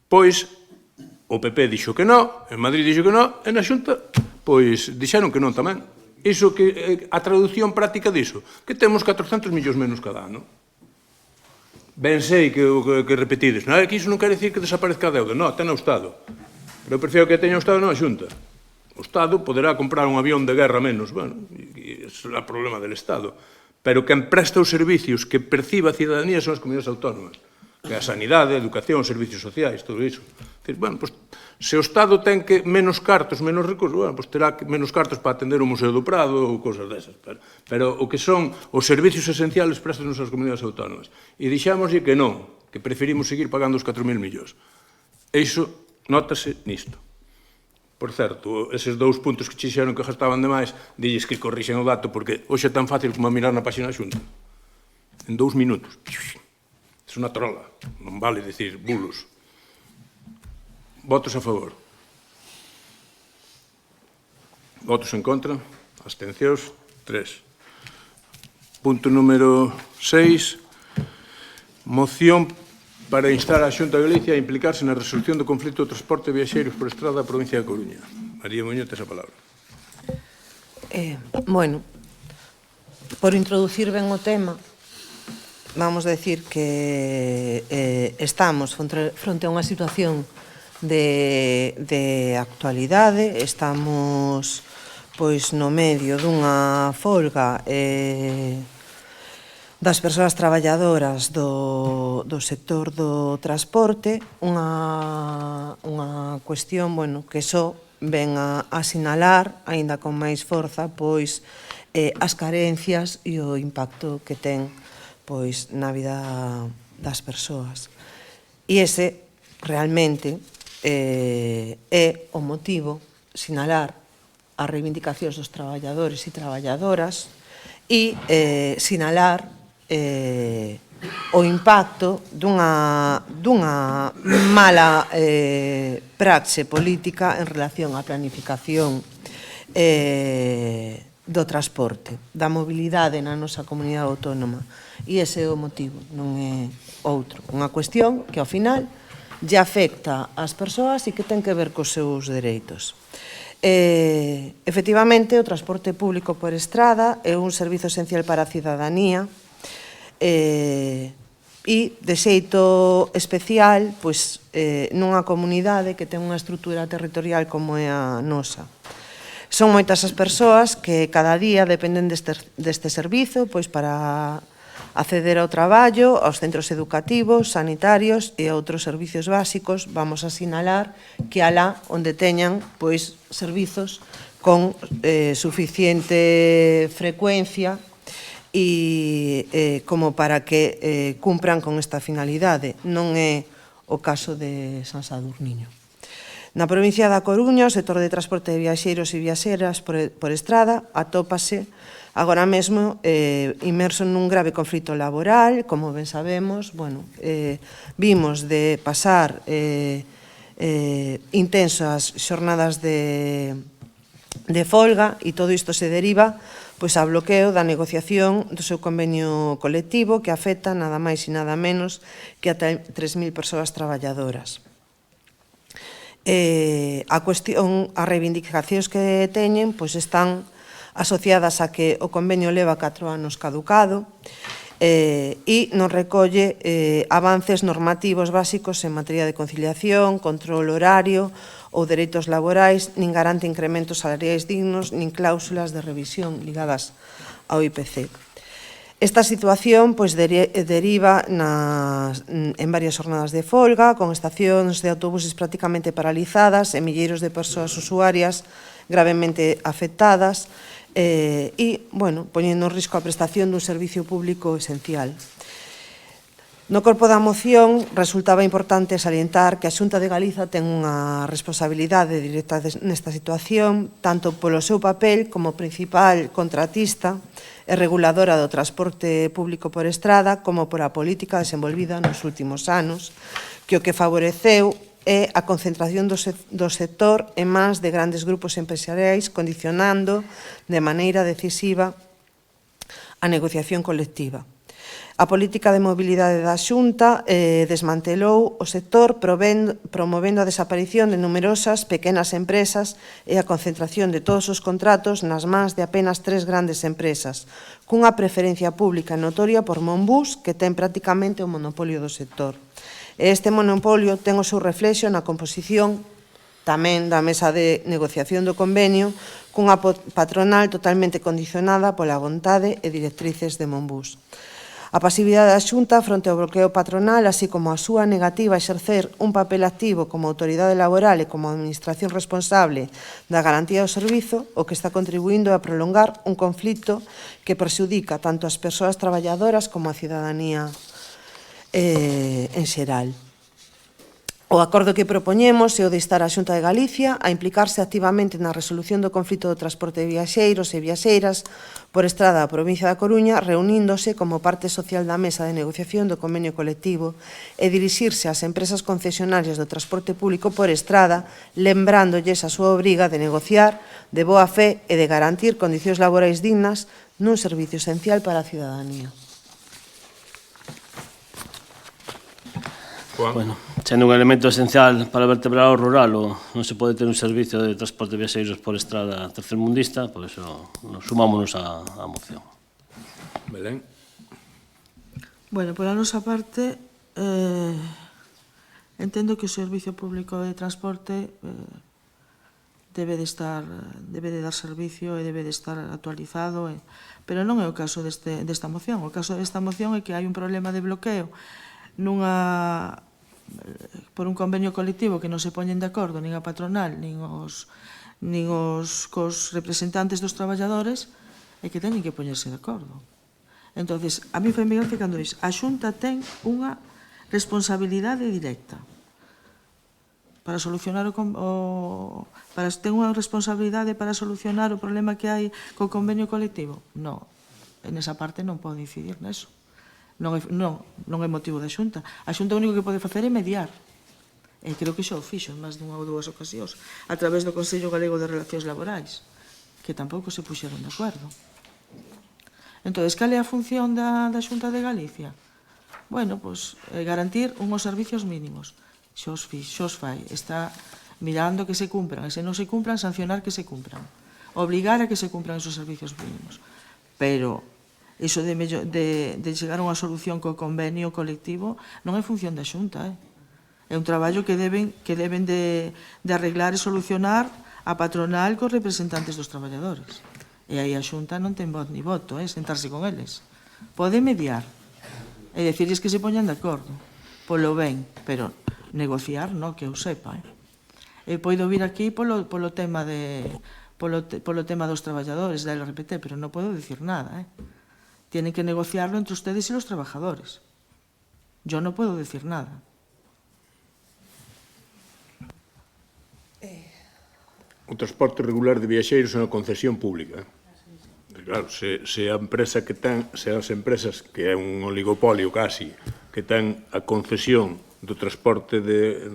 pois o PP dixo que non, en Madrid dixo que non, e na Xunta, pois, dixeron que non tamén. Iso que a traducción práctica diso, que temos 400 millóns menos cada ano. Ben sei que repetides, non é que iso non quere dicir que desaparezca a deuda, non, ten o Estado. Pero eu prefiero que teña o Estado non a Xunta. O Estado poderá comprar un avión de guerra menos, bueno, e ese é o problema del Estado. Pero quen presta os servicios que perciba a cidadanía son as comunidades autónomas. Que a sanidade, a educación, os servicios sociais, todo iso. Bueno, pues, se o Estado ten que menos cartos, menos recursos, bueno, pues terá menos cartos para atender o Museo do Prado ou cosas desas. Pero o que son os servicios esenciales préstanos as comunidades autónomas. E dixámoslle que non, que preferimos seguir pagando os 4.000 millóns. E iso nótase nisto. Por certo, eses 2 puntos que xixeron que gastaban demais, dilles que corrixen o dato, porque hoxe é tan fácil como a mirar na página da Xunta. En 2 minutos. É unha trola. Non vale dicir bulos. Votos a favor. Votos en contra. Abstencións. 3. Punto número 6. Moción para instar a Xunta de Galicia a implicarse na resolución do conflito do transporte de viaxeiros por estrada da provincia da Coruña. María Muñoz, tes a palabra. Bueno, por introducir ben o tema, vamos a decir que estamos fronte a unha situación de actualidade, estamos pois no medio dunha folga das persoas traballadoras do sector do transporte, unha cuestión, bueno, que só ven a sinalar, aínda con máis forza, pois as carencias e o impacto que ten pois na vida das persoas. E ese realmente é o motivo, sinalar as reivindicacións dos traballadores e traballadoras e sinalar o impacto dunha mala praxe política en relación á planificación do transporte, da mobilidade na nosa comunidade autónoma. E ese é o motivo, non é outro. Unha cuestión que, ao final, lle afecta ás persoas e que ten que ver cos seus dereitos. Efectivamente, o transporte público por estrada é un servizo esencial para a cidadanía e, de xeito especial, pois, nunha comunidade que ten unha estrutura territorial como é a nosa. Son moitas as persoas que cada día dependen deste servizo pois para acceder ao traballo, aos centros educativos, sanitarios e a outros servicios básicos. Vamos a sinalar que alá onde teñan pois servizos con suficiente frecuencia e como para que cumpran con esta finalidade. Non é o caso de San Sadurniño. Na provincia da Coruña, o sector de transporte de viaxeiros e viaxeras por estrada atópase agora mesmo inmerso nun grave conflito laboral, como ben sabemos. Bueno, vimos de pasar intensas xornadas de folga e todo isto se deriva pois a bloqueo da negociación do seu convenio colectivo que afecta nada máis e nada menos que a 3.000 persoas traballadoras. A cuestión, as reivindicacións que teñen pois están asociadas a que o convenio leva 4 anos caducado e non recolle avances normativos básicos en materia de conciliación, control horario ou dereitos laborais, nin garante incrementos salariais dignos, nin cláusulas de revisión ligadas ao IPC. Esta situación pois, deriva en varias jornadas de folga, con estacións de autobuses prácticamente paralizadas e milleiros de persoas usuarias gravemente afectadas e, bueno, poñendo en risco a prestación dun servicio público esencial. No corpo da moción resultaba importante salientar que a Xunta de Galiza ten unha responsabilidade directa nesta situación, tanto polo seu papel como principal contratista e reguladora do transporte público por estrada, como por a política desenvolvida nos últimos anos, que o que favoreceu é a concentración do sector en mans de grandes grupos empresariais, condicionando de maneira decisiva a negociación colectiva. A política de mobilidade da Xunta desmantelou o sector promovendo a desaparición de numerosas pequenas empresas e a concentración de todos os contratos nas mans de apenas 3 grandes empresas, cunha preferencia pública notoria por Monbus, que ten prácticamente o monopolio do sector. E este monopolio ten o seu reflexo na composición tamén da mesa de negociación do convenio, cunha patronal totalmente condicionada pola vontade e directrices de Monbus. A pasividade da Xunta fronte ao bloqueo patronal, así como a súa negativa a exercer un papel activo como autoridade laboral e como administración responsable da garantía do servizo, o que está contribuindo a prolongar un conflito que perxudica tanto as persoas traballadoras como a cidadanía en xeral. O acordo que propoñemos é o de instar a Xunta de Galicia a implicarse activamente na resolución do conflito do transporte de viaxeiros e viaxeiras por estrada da provincia da Coruña, reuníndose como parte social da mesa de negociación do convenio colectivo e dirixirse ás empresas concesionarias do transporte público por estrada, lembrándolles a súa obriga de negociar de boa fe e de garantir condicións laborais dignas nun servicio esencial para a cidadanía. Bueno, sendo un elemento esencial para vertebrar o rural, non se pode ter un servicio de transporte de viaxeiros por estrada tercermundista, por iso sumámonos á moción. Belén. Bueno, pola nosa parte, entendo que o Servicio Público de Transporte debe de dar servicio e debe de estar actualizado, pero non é o caso desta moción. O caso desta moción é que hai un problema de bloqueo por un convenio colectivo que non se poñen de acordo nin a patronal nin os cos representantes dos traballadores e que teñen que poñerse de acordo. Entonces, a mí foi moi gracia cando diz a Xunta ten unha responsabilidade directa para solucionar ten unha responsabilidade para solucionar o problema que hai co convenio colectivo. Non, en esa parte non pode incidir neso. Non é motivo da Xunta. A Xunta o único que pode facer é mediar. E creo que xa o fixo en máis dunha ou dúas ocasións, a través do Consello Galego de Relacións Laborais, que tampouco se puxeron de acordo. Entón, cal é a función da Xunta de Galicia? Bueno, pois, garantir unhos servicios mínimos. Xa os fai. Está mirando que se cumpran, e se non se cumpran, sancionar que se cumpran. Obligar a que se cumpran esos servicios mínimos. Pero iso de chegar a unha solución co convenio colectivo non é función da Xunta, é un traballo que deben de arreglar e solucionar a patronal cos representantes dos traballadores. E aí a Xunta non ten voz ni voto, sentarse con eles. Pode mediar e decirles que se poñan de acordo, polo ben, pero negociar, non, que eu sepa. E poido vir aquí polo tema dos traballadores da LRPT, pero non podo dicir nada, Tienen que negociarlo entre ustedes y los trabajadores. Yo no puedo decir nada. O transporte regular de viaxeiros é unha concesión pública. Claro, se as empresas, que é un oligopolio casi, que ten a concesión do transporte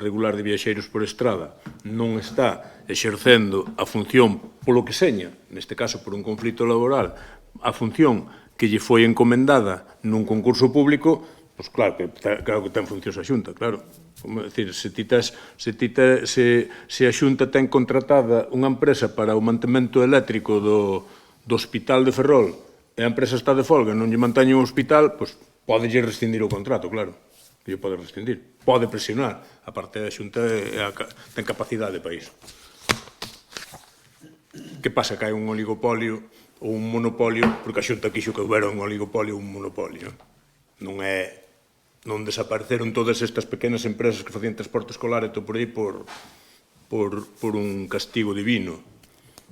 regular de viaxeiros por estrada, non está exercendo a función polo que seña, neste caso por un conflito laboral, a función que lle foi encomendada nun concurso público, pois claro que ten funcións a Xunta, claro. Como decir, se a Xunta ten contratada unha empresa para o mantemento eléctrico do hospital de Ferrol e a empresa está de folga e non lle manteñen o hospital, pois podelle rescindir o contrato, claro. Que lle pode rescindir. Pode presionar. A parte da Xunta ten capacidade para iso. Que pasa? Que hai un oligopolio ou un monopolio, porque a Xunta quixo que houbera un oligopolio ou un monopolio. Non desapareceron todas estas pequenas empresas que facían transporte escolar e todo por aí por un castigo divino.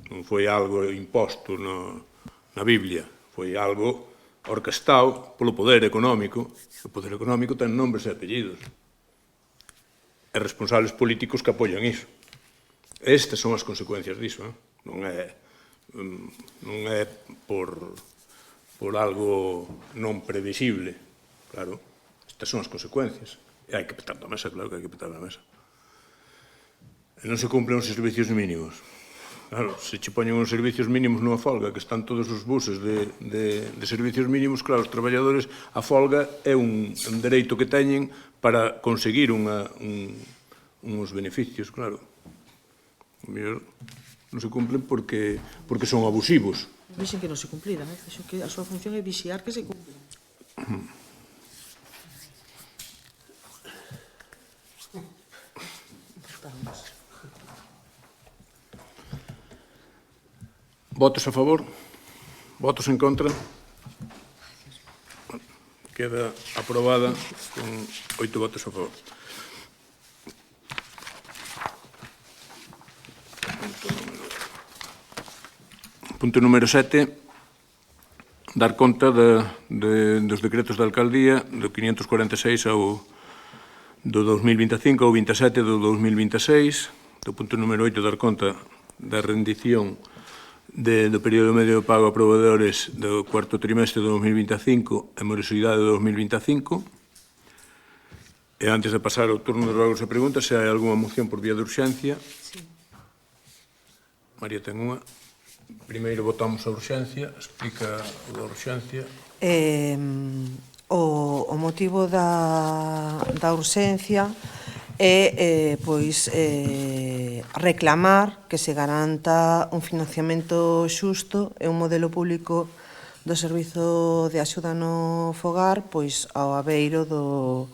Non foi algo imposto na Biblia, foi algo orquestado polo poder económico. O poder económico ten nombres e apellidos. E responsables políticos que apoian iso. Estas son as consecuencias diso, non é por por algo non previsible. Claro, estas son as consecuencias. E hai que petar da mesa, claro que hai que petar da mesa. E non se cumplen os servicios mínimos. Claro, se che poñen os servicios mínimos nunha folga, que están todos os buses de servicios mínimos, claro, os traballadores, a folga é un dereito que teñen para conseguir uns beneficios, claro. Mellor non se cumplen porque son abusivos. Dixen que non se cumplirá, dixen que a súa función é vixiar que se cumplan. Votos a favor? Votos en contra? Queda aprobada con 8 votos a favor. Punto número 7. Dar conta dos decretos da alcaldía do 546 ao do 2025 ao 27 do 2026. Do punto número 8, dar conta da rendición do período medio de pago a proveedores do cuarto trimestre do 2025 e morosidade do 2025. E antes de pasar ao turno de rogos e preguntas, se hai algunha moción por vía de urxencia. Sí. María ten unha. Primeiro votamos a urxencia. Explica o da urxencia. O motivo da urxencia é reclamar que se garanta un financiamento xusto e un modelo público do Servizo de Axuda no Fogar ao abeiro do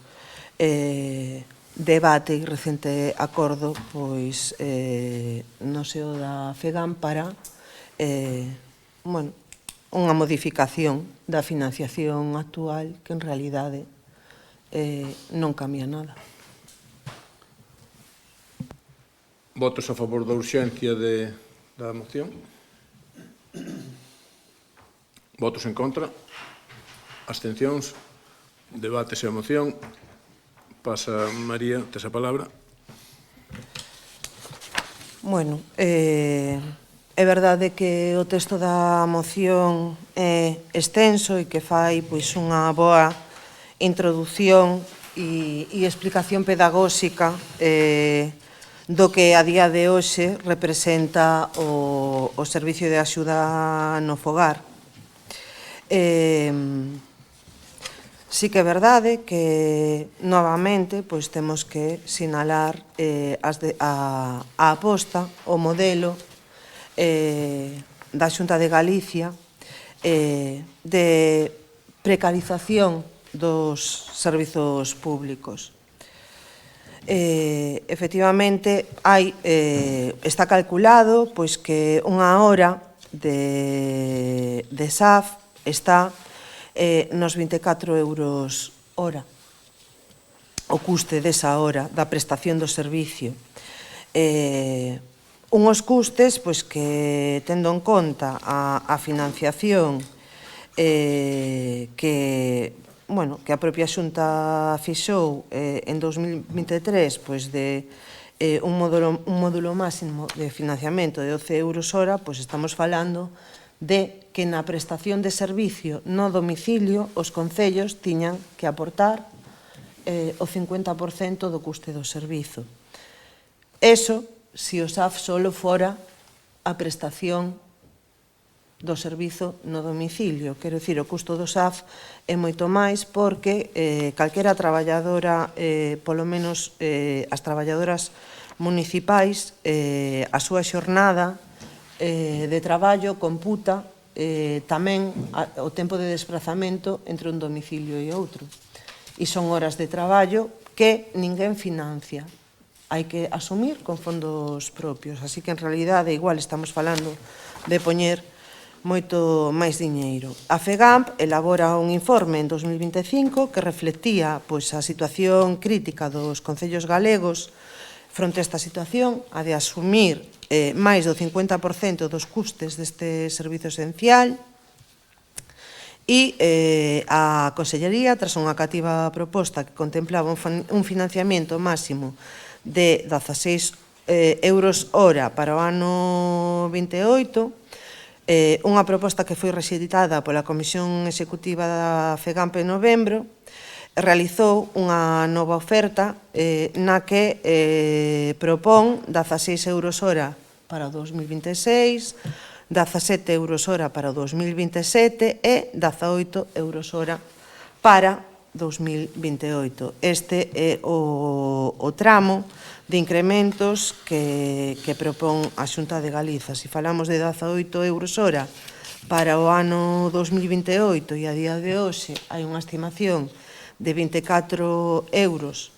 debate e recente acordo no seo da FEGAM para unha modificación da financiación actual que en realidade non cambia nada. Votos a favor da urxencia da moción? Votos en contra? Abstencións? Debátese a moción. Pasa María, tes a palabra. Bueno, é verdade que o texto da moción é extenso e que fai unha boa introdución e explicación pedagóxica do que a día de hoxe representa o Servicio de Axuda no Fogar. Sí que é verdade que, novamente, temos que sinalar a aposta, o modelo da Xunta de Galicia de precarización dos servizos públicos. Efectivamente, está calculado que unha hora de SAF está nos 24 euros hora, o custe desa hora da prestación do servicio. Unhos custes que, tendo en conta a financiación que a propia Xunta fixou en 2023 de un módulo máximo de financiamento de 12 euros hora, estamos falando de que na prestación de servicio no domicilio os concellos tiñan que aportar o 50% do custe do servizo. Eso, se o SAF solo fora a prestación do servizo no domicilio. Quero dicir, o custo do SAF é moito máis porque calquera traballadora, polo menos as traballadoras municipais, a súa xornada de traballo computa tamén o tempo de desplazamento entre un domicilio e outro. E son horas de traballo que ninguén financia. Hai que asumir con fondos propios. Así que, en realidade, igual estamos falando de poñer moito máis diñeiro. A FEGAMP elabora un informe en 2025 que reflectía a situación crítica dos concellos galegos fronte a esta situación, a de asumir máis do 50% dos custes deste servizo esencial, e a Consellería, tras unha cativa proposta que contemplaba un financiamento máximo de 16 euros hora para o ano 28, Unha proposta que foi rexeditada pola Comisión Executiva da FEGAMP en novembro, realizou unha nova oferta na que propón 16 euros hora para o 2026, 17 euros hora para o 2027 e 18 euros hora para 2028. Este é o tramo de incrementos que propón a Xunta de Galiza. Se falamos de 18 euros hora para o ano 2028 e a día de hoxe hai unha estimación de 24 euros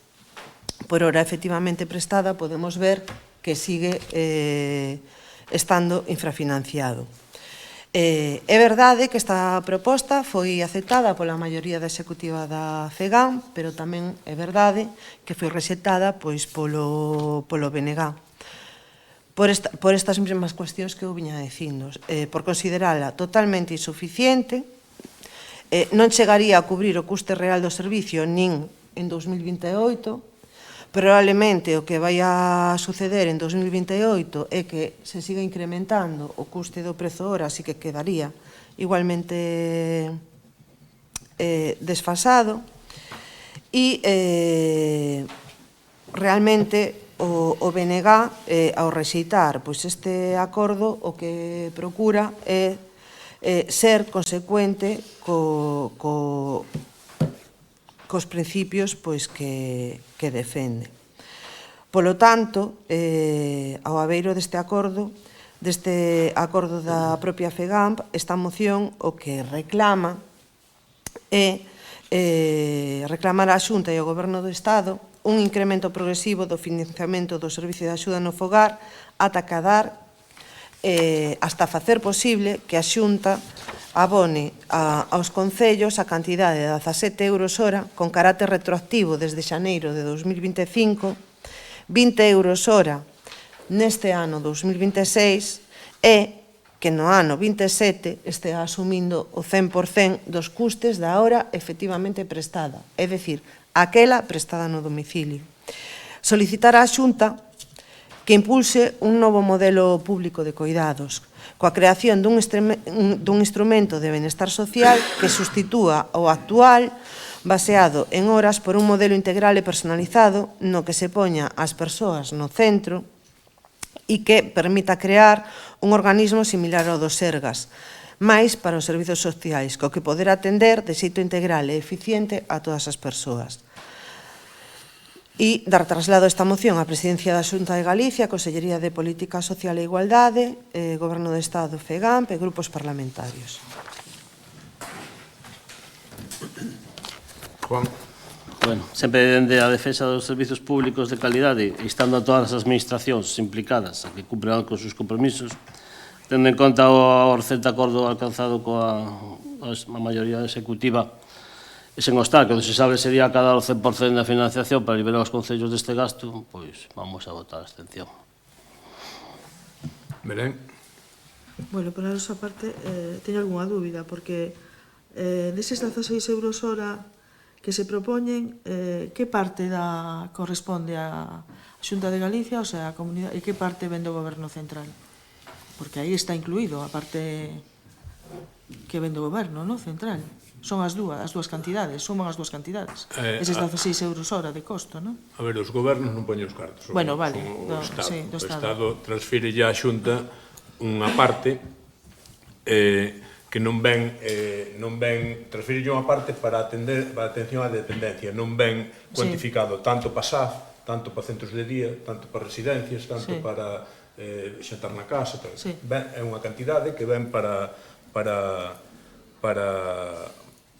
por hora efectivamente prestada, podemos ver que sigue estando infrafinanciado. É verdade que esta proposta foi aceptada pola maioría da executiva da FEGAM, pero tamén é verdade que foi rexetada polo BNG. Por estas mesmas cuestións que eu viña dicindo, por considerala totalmente insuficiente, non chegaría a cubrir o custe real do servicio nin en 2028, probablemente o que vai a suceder en 2028 é que se siga incrementando o custe do prezo hora, así que quedaría igualmente desfasado e realmente o BNG ao rexeitar este acordo o que procura é ser consecuente cos principios que defende. Polo tanto, ao abeiro deste acordo da propia FEGAMP, esta moción o que reclama é reclamar á Xunta e ao Goberno do Estado un incremento progresivo do financiamento do Servicio de Axuda no Fogar ata cadar hasta facer posible que a Xunta abone aos concellos a cantidade de 17 euros hora con carácter retroactivo desde xaneiro de 2025, 20 euros hora neste ano 2026 e que no ano 27 estea asumindo o 100% dos custes da hora efectivamente prestada, é dicir, aquela prestada no domicilio. Solicitar á Xunta que impulse un novo modelo público de coidados, coa creación dun instrumento de benestar social que sustitúa o actual baseado en horas por un modelo integral e personalizado no que se poña as persoas no centro e que permita crear un organismo similar ao dos Sergas, máis para os servizos sociais, co que poder atender de xeito integral e eficiente a todas as persoas. E dar traslado esta moción á Presidencia da Xunta de Galicia, Consellería de Política Social e Igualdade, Goberno do Estado, FEGAMP e grupos parlamentarios. Juan. Bueno, sempre dende a defensa dos servizos públicos de calidade e estando a todas as administracións implicadas a que cumpran con os seus compromisos, tendo en conta o recente acordo alcanzado coa maioría executiva e sen obstar que o desexable sería acadar o 100% da financiación para liberar os concellos deste gasto, pois vamos a votar a abstención. Belén. Bueno, por a nosa parte, teño algunha dúbida, porque deses 16 euros hora que se propoñen, que parte corresponde á Xunta de Galicia, o sea, a comunidade, e que parte ven do Goberno Central? Porque aí está incluído a parte que ven do Goberno, non? Central. Son as dúas cantidades, suman as dúas cantidades. Eses 16 euros hora de costo, non? A ver, os gobernos non poñen os cartos. Bueno, vale, O Estado. sí, do O Estado. Estado transfire ya a Xunta unha parte que non ven transfire unha parte para atención á dependencia, non ven cuantificado tanto para SAF, tanto para centros de día, tanto para residencias, tanto para xantar na casa, é unha cantidade que ven para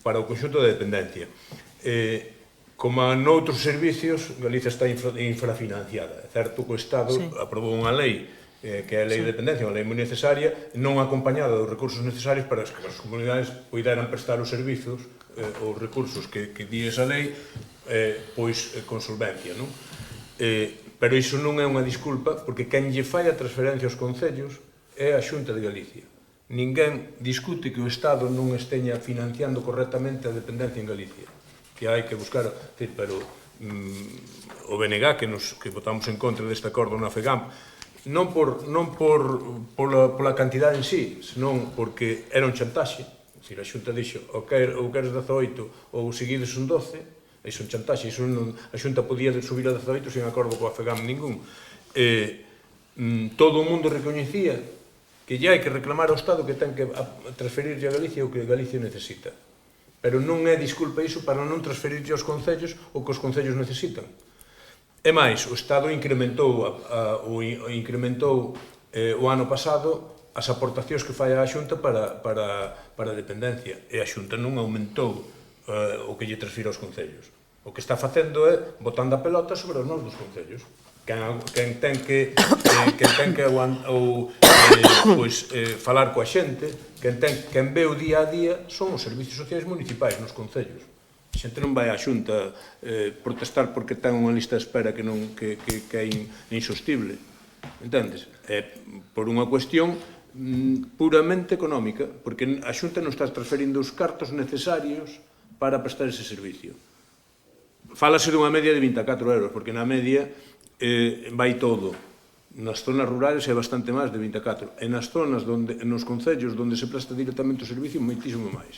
o conxunto de dependencia. Como noutros servicios, Galicia está infrafinanciada. É certo que o Estado aprobou unha lei que é a lei de dependencia, unha lei moi necesaria, non acompañada dos recursos necesarios para que as comunidades poideran prestar os servizos, os recursos que di esa lei, pois con solvencia, non? Pero iso non é unha disculpa, porque quen lle fai a transferencia aos concellos é a Xunta de Galicia. Ninguén discute que o Estado non esteña financiando correctamente a dependencia en Galicia, que hai que buscar, pero o BNG, que votamos en contra deste acordo na FEGAMP, non pola cantidade en sí, senón porque era un chantaxe. A Xunta dixo, ou queres 18 ou seguides un 12, iso un chantaxe, a Xunta podía subir a 18 sin acordo coa FEGAM ningún. Todo o mundo recoñecía que ya hai que reclamar ao Estado que ten que transferirlle a Galicia o que Galicia necesita. Pero non é disculpa iso para non transferirlle aos concellos o que os concellos necesitan. E máis, o Estado incrementou o ano pasado as aportacións que fai a Xunta para a dependencia, e a Xunta non aumentou o que lle transfira aos concellos. O que está facendo é botando a pelota sobre os nós dos concellos. Quen ten que falar coa xente, quen ve o día a día son os servicios sociais municipais nos concellos. A xente non vai á Xunta protestar porque ten unha lista de espera que é insostible. Entendes? É por unha cuestión puramente económica, porque a Xunta non está transferindo os cartos necesarios para prestar ese servicio. Fálase dunha media de 24 euros, porque na media vai todo. Nas zonas rurales é bastante máis de 24, e nas zonas, nos concellos onde se presta directamente o servicio, moitísimo máis.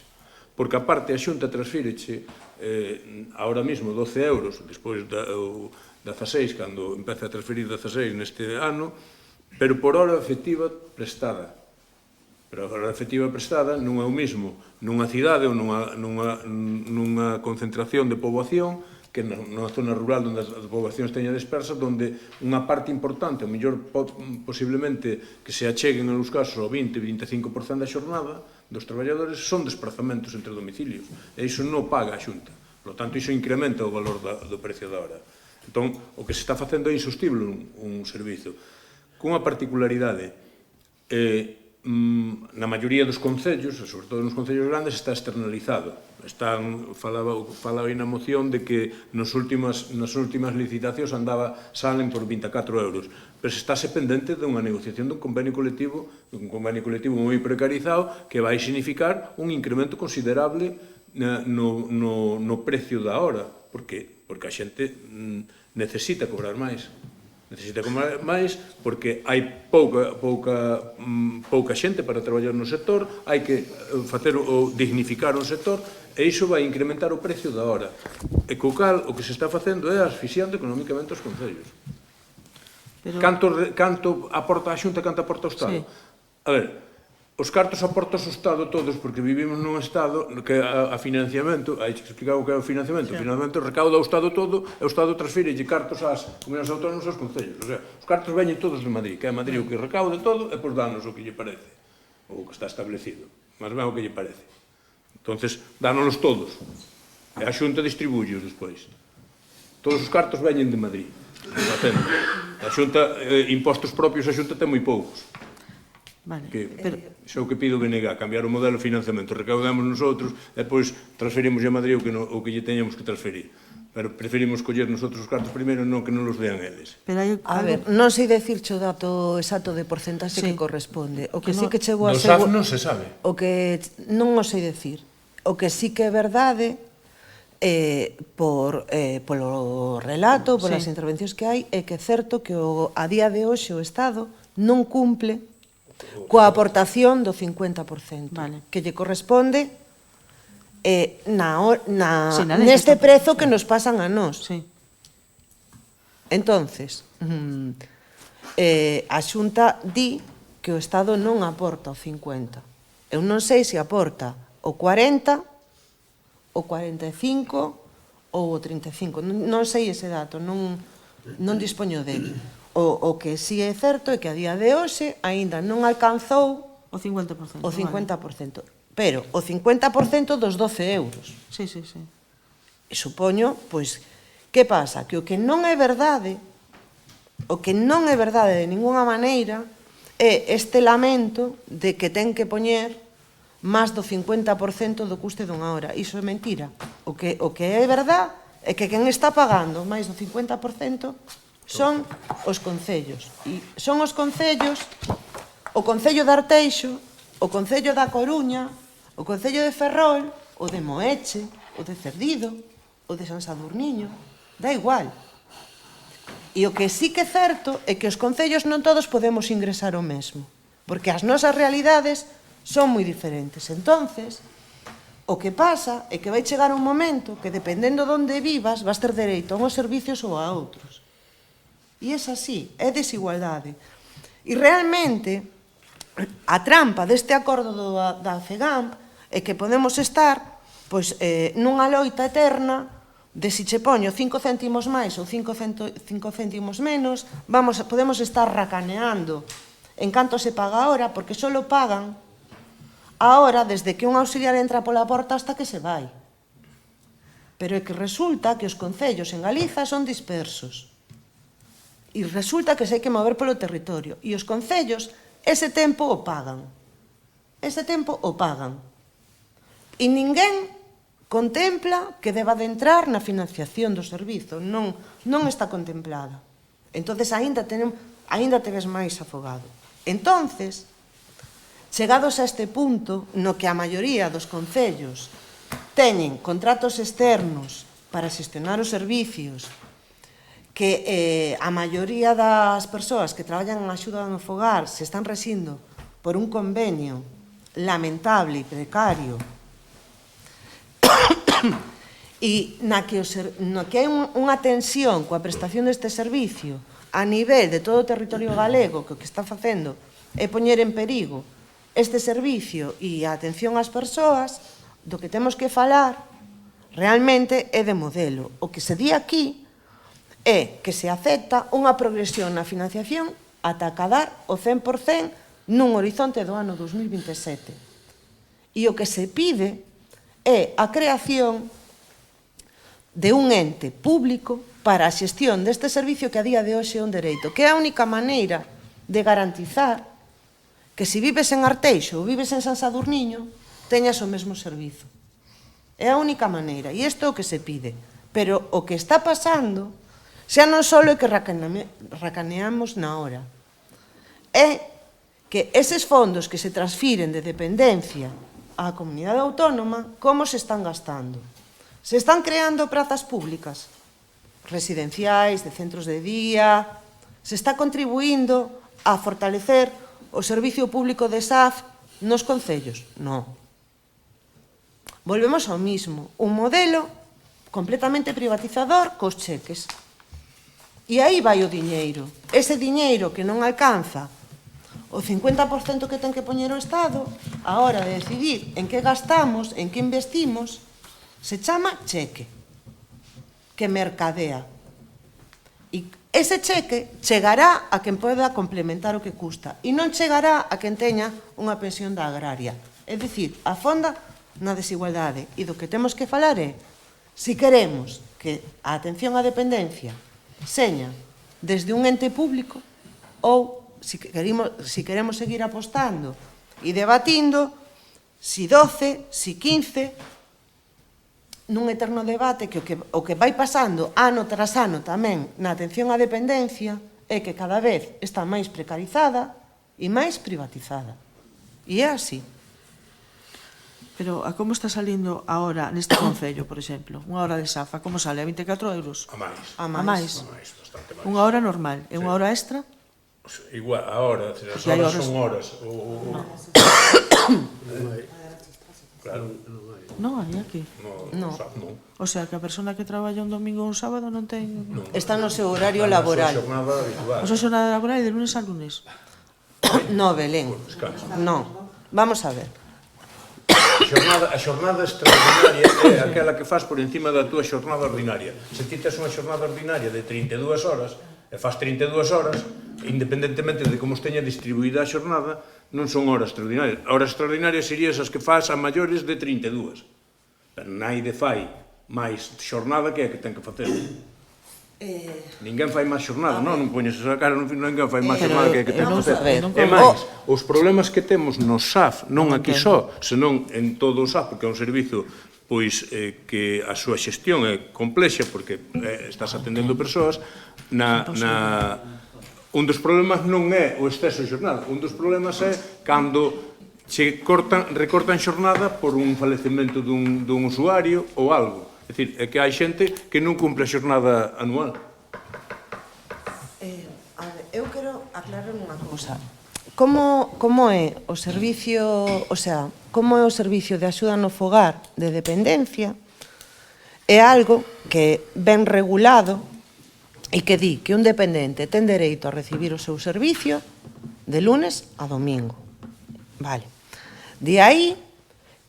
Porque aparte a Xunta transfíreche ahora mesmo 12 euros, despois da 16, cando empeza a transferir 16 neste ano, pero por hora efectiva prestada. Pero a hora efectiva prestada non é o mesmo nunha cidade ou nunha concentración de poboación que nunha zona rural onde as poboacións teña dispersas, onde unha parte importante, o mellor posiblemente que se acheguen en os casos ao 20-25% da xornada dos traballadores son desplazamentos entre domicilios, e iso non paga a Xunta. Por lo tanto, iso incrementa o valor do precio da hora. Entón, o que se está facendo é insostible un servizo. Cunha particularidade, na maioría dos concellos, sobre todo nos concellos grandes, está externalizado. Falaba aí na moción de que nas últimas licitacións salen por 24 euros, pero se estáse pendente dunha negociación dun convenio colectivo moi precarizado que vai significar un incremento considerable no precio da hora. Por qué? Porque a xente necesita cobrar máis. Necesita cobrar máis porque hai pouca xente para traballar no sector, hai que dignificar o sector, e iso vai incrementar o precio da hora. E co cal, o que se está facendo é asfixiando económicamente os concellos. Canto aporta a Xunta, canto aporta o Estado? A ver, os cartos aporta o Estado todos, porque vivimos nun Estado que a financiamento, aí que explicar o que é o financiamento, o financiamento recauda o Estado todo, e o Estado transfirelle cartos ás comunidades autónomas aos concellos. O sea, os cartos veñen todos de Madrid, que é Madrid o que recauda todo, e pois danos o que lle parece, ou o que está establecido, mas ben o que lle parece. Entonces, dánolos todos, e a Xunta distribúlleos despois. Todos os cartos veñen de Madrid. A Xunta, impostos propios, a Xunta ten moi poucos. Iso é o que pido BNG, cambiar o modelo de financiamento, recaudamos nosotros e depois transferimos a Madrid o que lle teñamos que transferir. Pero preferimos coller nosotros os cartos primeiro, non que non os dean eles. A ver, non sei decirche o dato exacto de porcentaxe que corresponde. O que sí que chego a no SAF non se sabe. O que non o sei decir. O que sí que é verdade, polo relato, polas intervencións que hai, é que é certo que a día de hoxe o Estado non cumple coa aportación do 50%, que lle corresponde neste prezo que nos pasan a nós. Entonces, a Xunta di que o Estado non aporta o 50%. Eu non sei se aporta o 40%, o 45% ou o 35%. Non sei ese dato, non dispoño dele. O que sí é certo é que a día de hoxe aínda non alcanzou o 50%. Pero o 50% dos 12 euros. Sí. E supoño, pois, que pasa? Que o que non é verdade de ninguna maneira é este lamento de que ten que poñer máis do 50% do custe dunha hora. Iso é mentira. O que é verdade é que quen está pagando máis do 50% son os concellos. E son os concellos, o Concello de Arteixo, o Concello da Coruña, o Concello de Ferrol, o de Moeche, o de Cerdido, o de San Sadurniño, dá igual. E o que sí que é certo é que os concellos non todos podemos ingresar o mesmo, porque as nosas realidades son moi diferentes. Entonces, o que pasa é que vai chegar un momento que, dependendo de onde vivas, vas ter dereito a uns servicios ou a outros. E é así, é desigualdade. E realmente, a trampa deste acordo da FEGAM é que podemos estar nunha loita eterna de si che poño 5 céntimos máis ou 5 céntimos menos, podemos estar racaneando en canto se paga a hora, porque só pagan a hora desde que un auxiliar entra pola porta hasta que se vai. Pero é que resulta que os concellos en Galiza son dispersos. E resulta que se hai que mover polo territorio. E os concellos ese tempo o pagan. Ese tempo o pagan. E ninguén contempla que deba de entrar na financiación do servizo. Non está contemplada. Entonces, aínda te ves máis afogado. Entonces, chegados a este punto, no que a maioría dos concellos teñen contratos externos para xestionar os servicios, que a maioría das persoas que traballan en axuda no fogar se están resindo por un convenio lamentable e precario, e na que hai unha tensión coa prestación deste servicio a nivel de todo o territorio galego, que o que está facendo é poñer en perigo este servicio e a atención ás persoas, do que temos que falar realmente é de modelo. O que se di aquí é que se acepta unha progresión na financiación ata acadar o 100% nun horizonte do ano 2027. E o que se pide é a creación de un ente público para a xestión deste servicio que a día de hoxe é un dereito, que é a única maneira de garantizar que se vives en Arteixo ou vives en San Sadurniño, teñas o mesmo servizo. É a única maneira, e isto é o que se pide. Pero o que está pasando xa non só é que racaneamos na hora, é que eses fondos que se transfiren de dependencia á comunidade autónoma, como se están gastando? Se están creando prazas públicas, residenciais, de centros de día, se está contribuindo a fortalecer o servicio público de SAF nos concellos? Non. Volvemos ao mismo, un modelo completamente privatizador cos cheques. E aí vai o diñeiro. Ese diñeiro que non alcanza o 50% que ten que poñer o Estado, a hora de decidir en que gastamos, en que investimos, se chama cheque, que mercadea. E ese cheque chegará a quen poda complementar o que custa e non chegará a quen teña unha pensión da agraria. É dicir, afonda na desigualdade. E do que temos que falar é, se queremos que a atención á dependencia seña desde un ente público ou se queremos seguir apostando e debatindo si 12, si 15, nun eterno debate que o que vai pasando ano tras ano tamén na atención á dependencia é que cada vez está máis precarizada e máis privatizada. E é así. Pero a como está salindo ahora neste concello, por exemplo? Unha hora de SAF, a como sale? A 24 euros? A máis. A máis. Bastante máis. Unha hora normal. E unha hora extra? Igual, a hora, as hai horas horas. son horas. Claro. Non hai aquí. No. Non. O sea, que a persona que traballa un domingo ou un sábado non ten... Está no seu horario laboral. A xornada habitual. O sea, xornada laboral de lunes a lunes. No, Belén. Descanso. No. Vamos a ver. A xornada extraordinaria é aquela que faz por encima da túa xornada ordinaria. Se ti tes unha xornada ordinaria de 32 horas e faz 32 horas, independentemente de como esteña distribuída a xornada, non son horas extraordinarias. Horas extraordinarias serían as que faz a maiores de 32. Pero naide fai máis xornada que é que ten que facer. Ninguén fai máis xornada, non poñes esa cara, ninguén fai máis xornada que é que ten que facer. E máis, os problemas que temos no SAF, non aquí só, senón en todo o SAF, porque é un servizo pois que a súa xestión é complexa, porque estás atendendo persoas, un dos problemas non é o exceso de xornada, un dos problemas é cando se recortan xornada por un falecemento dun usuario ou algo. É dicir, é que hai xente que non cumple a xornada anual. eu quero aclarar unha cousa. Como é o servicio, o sea, como é o servicio de axuda no fogar de dependencia? É algo que ben regulado e que di que un dependente ten dereito a recibir o seu servicio de lunes a domingo. Vale. De aí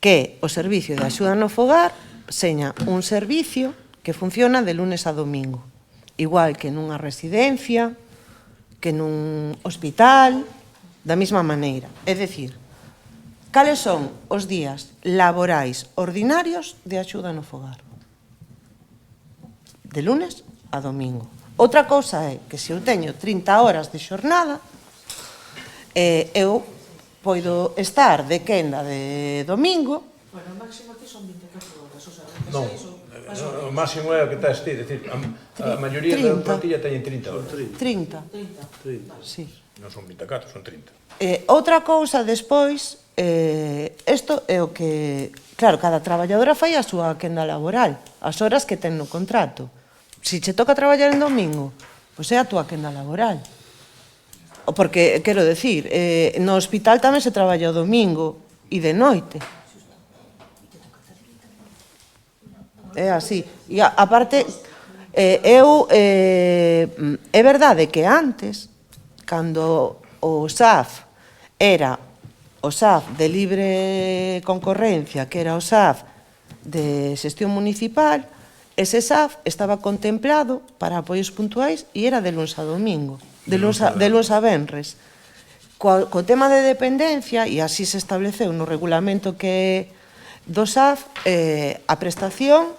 que o servicio de axuda no fogar seña un servicio que funciona de lunes a domingo. Igual que nunha residencia, que nun hospital, da mesma maneira. É dicir, cales son os días laborais ordinarios de axuda no fogar? De lunes a domingo. Outra cousa é que se eu teño 30 horas de xornada, eu poido estar de quenda de domingo. Bueno, o máximo aquí son 24 horas, o sea, 26 Non, ou... o máximo é o que estás ti, decir, a maioría da plantilla teñen 30 horas. 30. 30. Sí. Non son 24, son 30. Outra cousa despois, isto é o que... Claro, cada traballadora fai a súa quenda laboral, as horas que ten no contrato. Se che toca traballar en domingo, pois é a túa quenda laboral. Porque, quero decir, no hospital tamén se traballa o domingo e de noite. É así. E aparte, é verdade que antes, cando o SAF era o SAF de libre concorrencia, que era o SAF de xestión municipal, ese SAF estaba contemplado para apoios puntuais e era de luns a domingo, de luns a venres. Co tema de dependencia, e así se estableceu no regulamento que do SAF, a prestación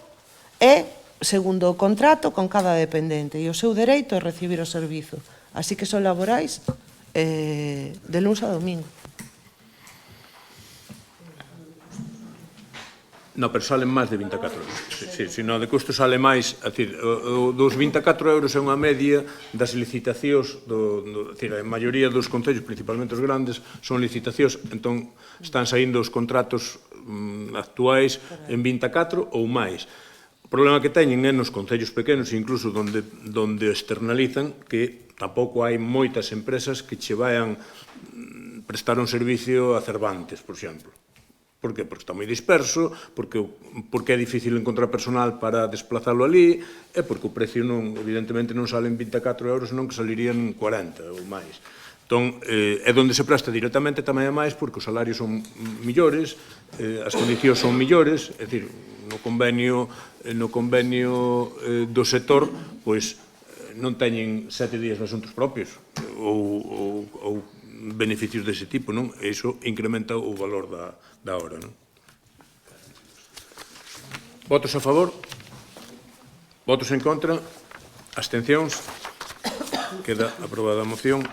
é segundo o contrato con cada dependente e o seu dereito é recibir o servizo. Así que son laborais de luns a domingo. No, pero salen máis de 24 euros. Si no, de custo sale máis, é dicir, dos 24 euros é unha media das licitacións, é dicir, a maioría dos concellos, principalmente os grandes, son licitacións, entón están saindo os contratos actuais en 24 ou máis. O problema que teñen é nos concellos pequenos, incluso donde externalizan, que tampouco hai moitas empresas que che vayan prestar un servicio a Cervantes, por exemplo. Por que? Porque está moi disperso, porque é difícil encontrar personal para desplazalo ali, e porque o precio evidentemente non salen 24 euros, senón que salirían 40 ou máis. Entón, é donde se presta directamente tamén é máis porque os salarios son millores, as condicións son millores, é dicir, no convenio do sector, pois non teñen 7 días de asuntos propios ou beneficios dese tipo, non? E iso incrementa o valor da hora, non? Votos a favor? Votos en contra? Abstencións? Queda aprobada a moción.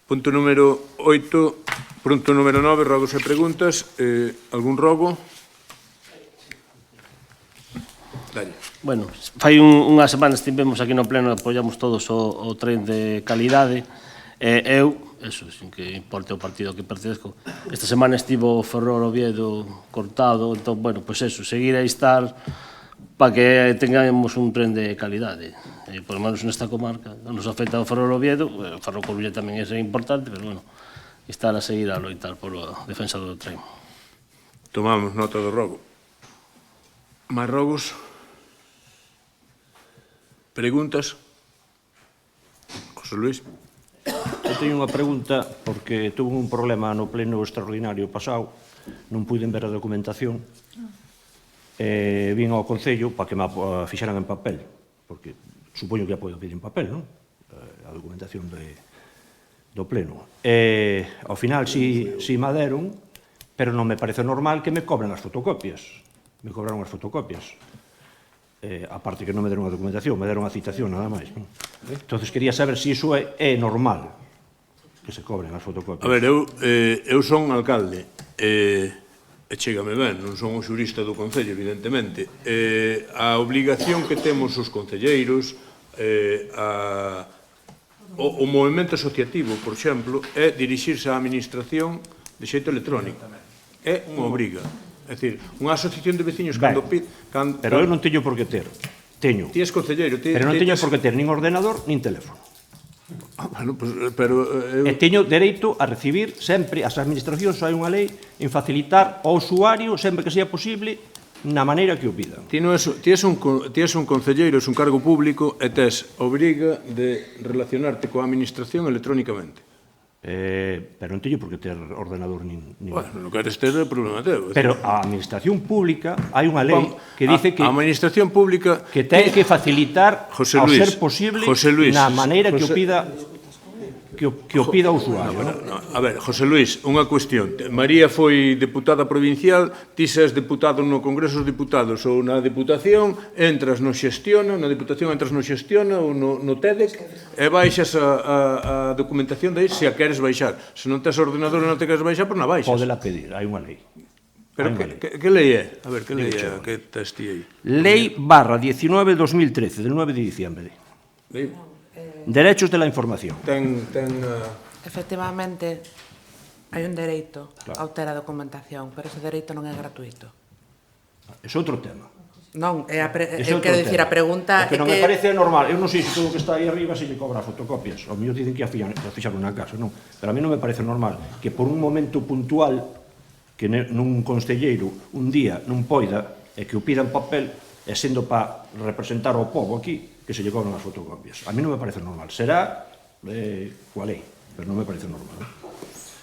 Punto número 8, punto número 9, rogos e preguntas. Algún rogo? Dalle. Bueno, fai unhas semanas estivemos aquí no pleno e apoiamos todos o tren de calidade. Eso, sin que importe o partido que pertenezco, esta semana estivo o Ferrol Oviedo cortado, entón, bueno, pois eso, seguir a estar para que tengamos un tren de calidade. Por lo menos nesta comarca, non nos afecta o Ferrol Oviedo, o Ferrol Coruña tamén é importante, pero, bueno, estar a seguir a loitar por a defensa do tren. Tomamos nota do rogo. Máis rogos? Preguntas? José Luis? Eu teño unha pregunta porque tuve un problema no pleno extraordinario pasado, non puiden ver a documentación, vin ao Concello para que me fixeran en papel, porque supoño que a podo pedir en papel, non? A documentación do pleno. Ao final si me deron, pero non me parece normal que me cobren as fotocopias. Me cobraron as fotocopias. Aparte que non me deron a documentación, me deron a citación, nada máis. Entón, quería saber se iso é normal que se cobren as fotocopias. A ver, eu son alcalde, e chégame ben, non son o xurista do Concello, evidentemente. A obligación que temos os concelleiros, o movimento asociativo, por exemplo, é dirixirse á administración de xeito electrónico. É unha obriga. É dicir, unha asociación de veciños cando... Pero eu non teño por que ter. Teño. Ti és concelleiro. Pero non teño por que ter nin ordenador nin teléfono. Bueno, pues, pero... E teño dereito a recibir sempre, as administracións hai unha lei en facilitar ao usuario, sempre que sea posible, na maneira que o pidan. Ti es un concelleiro, es un cargo público e tes obriga de relacionarte coa administración electrónicamente. Pero non teño por que ter ordenador nin... Bueno, non queres ter o problema teu. Pero a administración pública hai unha lei que dice que a administración pública que ten que facilitar ao ser posible na maneira que o pida que o pida o usuario. A ver, José Luis, unha cuestión. María foi deputada provincial, ti ses deputado no Congreso dos Diputados ou na Deputación, entras no Xestiona, na Deputación entras no Xestiona ou no TEDEC e baixas a documentación de aí se a queres baixar. Se non tes ordenador e non te queres baixar, pois non baixas. Podela pedir, hai unha lei. Pero que lei é? A ver, que lei é? Que tes ti aí? Lei /19/2013, del 9 de diciembre. Derechos de la información. Efectivamente, hai un dereito a obter a documentación, pero ese dereito non é gratuito. É outro tema. Non, quero dicir, a pregunta é que non me parece normal. Eu non sei se todo o que está aí arriba se lle cobra fotocopias. Ao mellor dicen que a fixaron na casa, non. Pero a mí non me parece normal que por un momento puntual que nun concelleiro un día non poida e que o pida en papel e sendo para representar ao povo aquí que se lle cobran as fotocopias. A mí non me parece normal. Será coa lei, pero non me parece normal.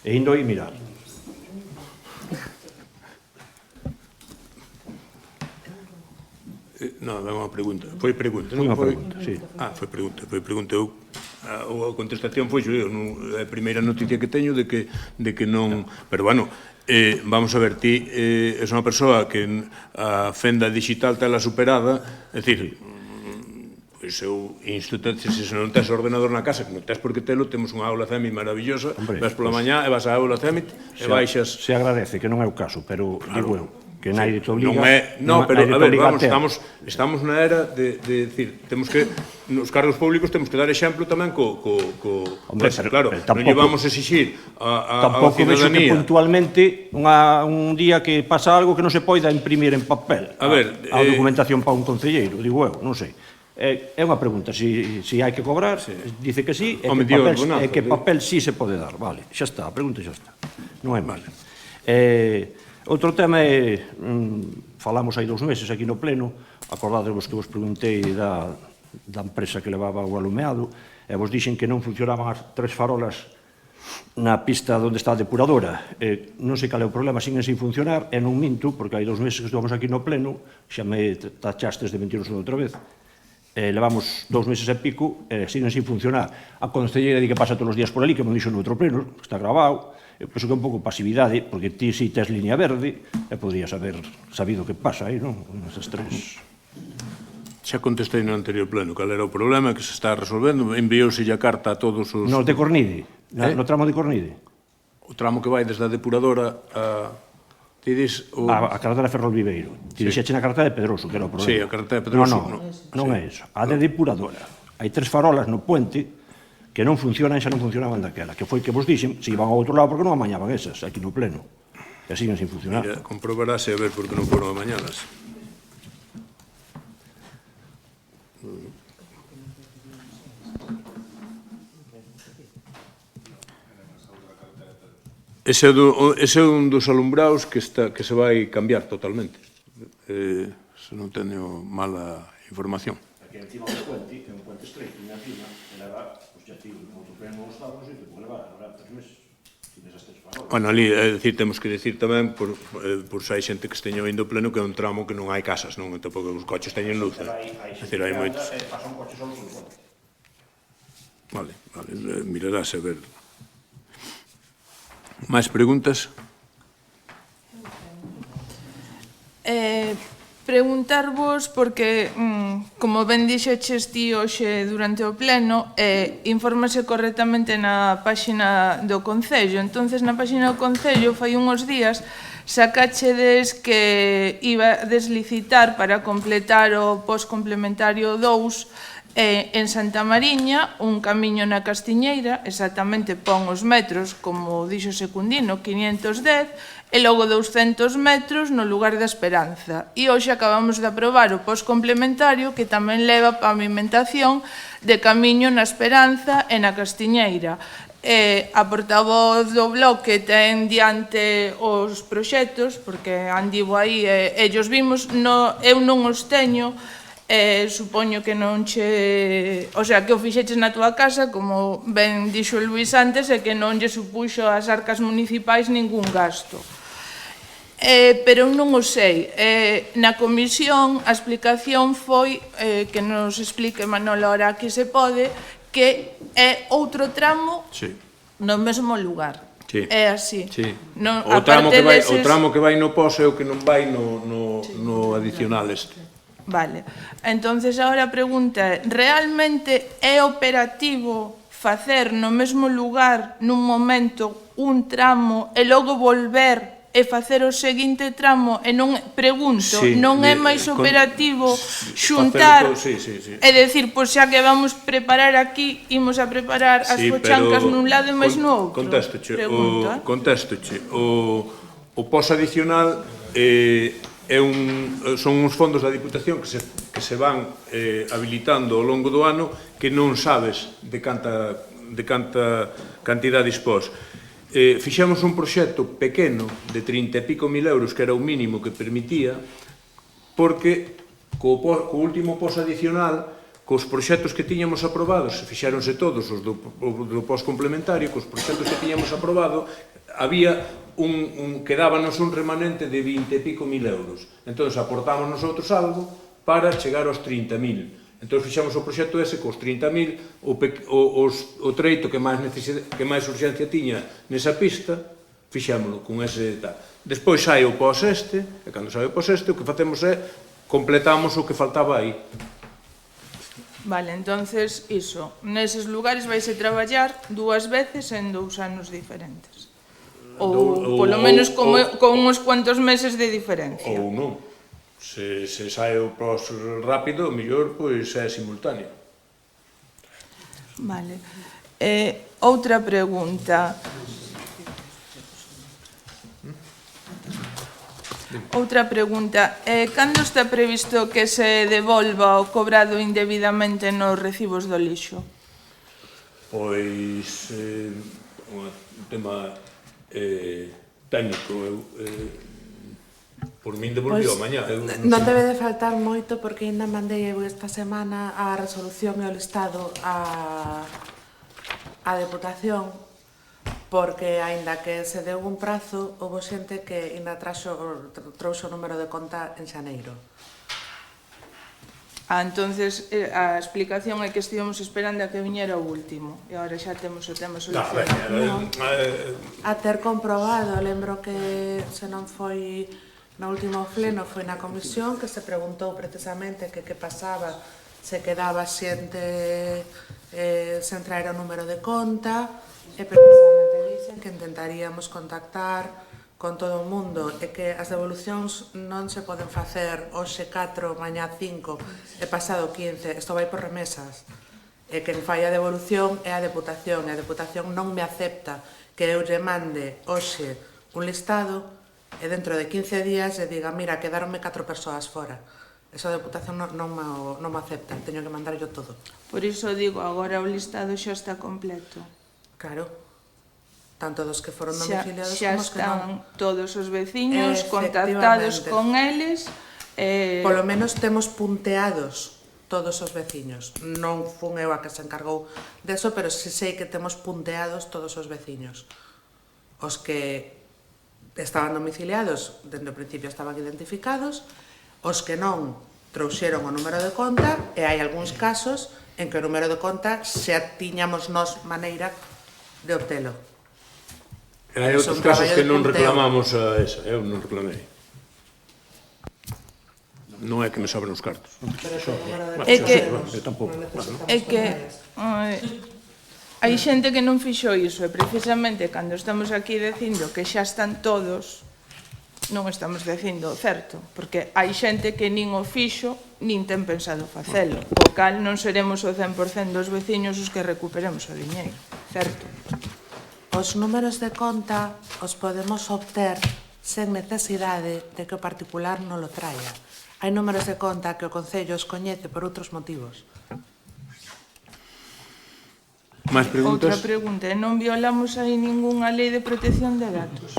E indo aí mirar. Non, é unha pregunta. Foi pregunta. Foi unha pregunta, sí. Foi pregunta. A contestación foi eu. A primeira noticia que teño de que non... Pero, bueno, vamos a ver, ti és unha persoa que a fenda digital tela superada, é dicir, pois eu insto, se non tes ordenador na casa, que non tes por que telo, temos unha aula CEMIT maravillosa, vas pola mañá e vas á aula CEMIT e baixas... Se agradece, que non é o caso, pero digo eu, que naide te obliga... Non, pero, a ver, vamos, estamos na era de decir, temos que, nos cargos públicos temos que dar exemplo tamén Hombre, claro, non llevamos a exixir a tampouco vexo que ciudadanía. puntualmente un día que pasa algo que non se poida imprimir en papel a documentación para un concelleiro, digo eu, non sei. É unha pregunta, se hai que cobrar, dice que sí, e que papel sí se pode dar, vale, xa está, a pregunta xa está, non é mal. Outro tema é, falamos hai 2 meses aquí no Pleno, acordadevos que vos preguntei da empresa que levaba o alumeado, e vos dixen que non funcionaban as 3 farolas na pista onde está a depuradora. Non sei cal é o problema, siguen sin funcionar, e non minto, porque hai 2 meses que estuvamos aquí no Pleno, xa me tachastes de mentiroso outra vez, levamos 2 meses e pico, siguen sin funcionar. A concelleira di que pasa todos os días por ali, que me dixo no outro Pleno, está grabado, eu penso que é un pouco pasividade, porque ti si tes liña verde, e podrías haber sabido que pasa aí, non? Nesas 3... Xa contestei no anterior pleno cal era o problema que se está resolvendo, enviouse a carta a todos os... Nos de Cornide, no tramo de Cornide. O tramo que vai desde a depuradora a... A carretera Ferrol Viveiro. Ti dixeche na carretera de Pedroso, que era o problema. Sí, a carretera de Pedroso. Non é iso. A de depuradora. Hai 3 farolas no puente que non funcionan e xa non funcionaban daquela. Que foi que vos dixen, se iban ao outro lado, porque non amañaban esas, aquí no Pleno. E siguen sin funcionar. Mira, comprobarase a ver por que non foron amañadas. Ese é un dos alumbraos que se vai cambiar totalmente. Se non teño mala información. Aquí encima do puente, que é un puente estreito, e encima, e leva, pois xa tivo, no outro pleno non estaba, non sei que pode levar, agora 3 meses, sin esas 3 farolas. Bueno, ali, temos que dicir tamén, por se hai xente que esteña vindo pleno, que é un tramo que non hai casas, non? Tampouco os coches teñen luz. É dicir, hai moitos. Pasan coches solos no puente. Vale, mirarás a ver. Máis preguntas? Preguntarvos, porque, como ben dixeches ti hoxe durante o pleno, infórmase correctamente na páxina do Concello. Entonces, na páxina do Concello, fai uns días, sacachedes que iba a deslicitar para completar o postcomplementario 2 En Santa Mariña, un camiño na Castiñeira, exactamente pon os metros, como dixo Secundino, 510, e logo 200 metros no lugar da Esperanza. E hoxe acabamos de aprobar o post complementario que tamén leva pavimentación de camiño na Esperanza e na Castiñeira. A portavoz do bloque ten diante os proxectos, porque andivo aí, ellos vimos, eu non os teño, supoño que non che... O sea, que o fixeches na túa casa, como ben dixo o Luís antes, e que non lle supuxo ás arcas municipais ningún gasto. Pero non o sei. Na comisión a explicación foi, que nos explique Manolo ahora que se pode, que é outro tramo no mesmo lugar. É así. O tramo que vai no POS é o que non vai no adicional este. Vale, entonces ahora a pregunta é, realmente é operativo facer no mesmo lugar, nun momento, un tramo e logo volver e facer o seguinte tramo e non, pregunto, non é máis operativo xuntar e decir, pois xa que vamos preparar aquí, imos a preparar as pochancas nun lado e máis no outro? Contéstoche, o POS adicional son uns fondos da Diputación que se van habilitando ao longo do ano que non sabes de canta cantidad dispós. Fixemos un proxecto pequeno de 30 e pico mil euros, que era o mínimo que permitía, porque co último POS adicional, cos proxectos que tiñamos aprobados, fixéronse todos os do POS complementario, cos proxectos que tiñamos aprobado, había quedábanos un remanente de 20 e pico mil euros. Entón, aportamos nosotros algo para chegar aos 30.000. Entón, fixemos o proxecto ese cos 30.000, o treito que máis urxencia tiña nesa pista, fixémolo con ese tal. Despois sai o POS este, e cando sai o POS este, o que facemos é completamos o que faltaba aí. Vale, entonces, iso, neses lugares vaise traballar 2 veces en 2 anos diferentes. Ou, polo menos, con uns cuantos meses de diferencia. Ou non. Se sai o POS rápido, o mellor, pois é simultáneo. Vale. Outra pregunta. Cando está previsto que se devolva o cobrado indebidamente nos recibos do lixo? Pois, un tema técnico, por min devolvió mañá. Non debe de faltar moito porque ainda mandei eu esta semana a resolución e o listado á Deputación, porque aínda que se deu un prazo, houve xente que ainda trouxo o número de conta en xaneiro. Entonces, a explicación é que estivemos esperando a que viñera o último e agora xa temos o tema solucionado. A ter comprobado, lembro que se non foi no último pleno, foi na comisión que se preguntou precisamente que pasaba se quedaba xente sen traer o número de conta e precisamente dixen que intentaríamos contactar con todo o mundo e que as devolucións non se poden facer hoxe 4, mañá 5 e pasado 15, isto vai por remesas e quen fai a devolución é a Deputación e a Deputación non me acepta que eu lle mande hoxe un listado e dentro de 15 días lle diga, mira, quedaronme 4 persoas fora. Esa Deputación non me acepta, teño que mandar yo todo. Por iso digo, agora o listado xa está completo. Claro, tanto dos que foron domiciliados como os que non. Xa están todos os veciños contactados con eles. Polo menos temos punteados todos os veciños. Non fun eu a que se encargou deso, pero si sei que temos punteados todos os veciños. Os que estaban domiciliados, dende o principio estaban identificados, os que non trouxeron o número de conta, e hai algúns casos en que o número de conta xa tiñamos nós maneira de obtelo. E hai outros casos que non reclamamos a esa, eu non reclamei. Non é que me sobren os cartos. É que hai xente que non fixo iso e precisamente cando estamos aquí dicindo que xa están todos, non estamos dicindo o certo, porque hai xente que nin o fixo nin ten pensado facelo, o cal non seremos o 100% dos veciños os que recuperemos o diñeiro, certo? Os números de conta os podemos obter sen necesidade de que o particular non lo traia. Hai números de conta que o Concello os coñece por outros motivos. Máis Outra preguntas? pregunta, non violamos aí ningunha lei de protección de datos?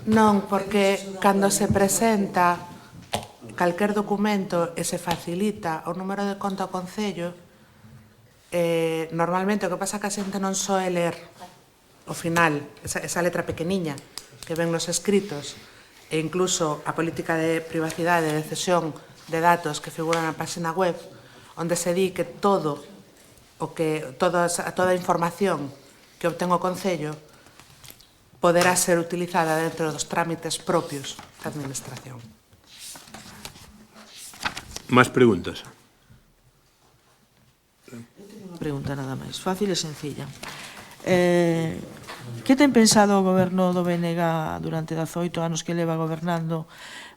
Non, porque cando se presenta calquer documento e se facilita o número de conta ao Concello, normalmente o que pasa que a xente non soe ler o final, esa letra pequeniña que ven nos escritos, e incluso a política de privacidade e de cesión de datos que figura na página web, onde se di que toda a información que obtén o Concello poderá ser utilizada dentro dos trámites propios da Administración. Máis preguntas? Unha pregunta nada máis, fácil e sencilla. Que ten pensado o goberno do BNG durante 18 anos que leva gobernando,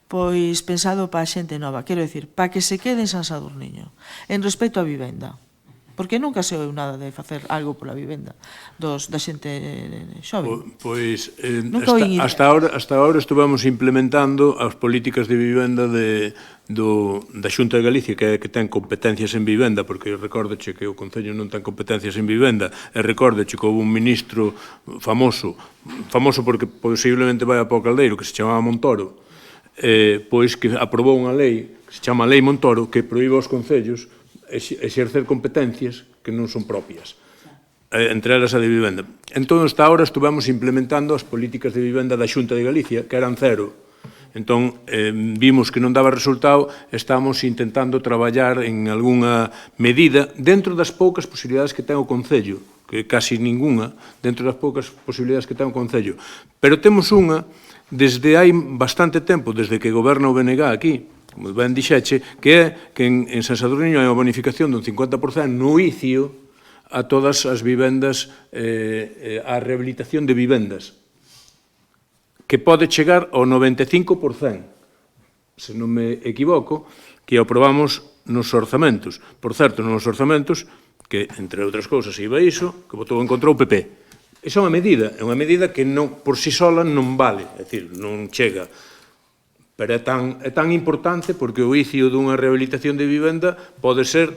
pois pensado para a xente nova, quero dicir, para que se quede en San Sadurniño, en respecto á vivenda? Porque nunca se oiu nada de facer algo pola vivenda da xente xove. Pois Nunca oín hasta ahora estuvamos implementando as políticas de vivenda da Xunta de Galicia, que ten competencias en vivenda, porque recórdoche que o Concello non ten competencias en vivenda, e recórdoche que houve un ministro famoso porque posiblemente vai a pau caldeiro, que se chamaba Montoro, pois que aprobou unha lei que se chama Lei Montoro, que proíbe aos concellos exercer competencias que non son propias, entre elas a de vivenda. Entón, hasta ahora estuvemos implementando as políticas de vivenda da Xunta de Galicia, que eran cero. Entón, vimos que non daba resultado, estamos intentando traballar en algunha medida dentro das poucas posibilidades que ten o Concello, que casi ninguna, dentro das poucas posibilidades que ten o Concello. Pero temos unha, desde hai bastante tempo, desde que goberna o BNG aquí, como ben dixeche, que é que en San Sadurniño hai unha bonificación dun 50% no inicio a todas as vivendas, a rehabilitación de vivendas, que pode chegar ao 95%, se non me equivoco, que aprobamos nos orzamentos. Por certo, nos orzamentos, que, entre outras cousas, iba iso, que votou en contra o PP. Esa é unha medida que non, por si sola non vale, é dicir, non chega. Pero é tan importante porque o inicio dunha rehabilitación de vivenda pode ser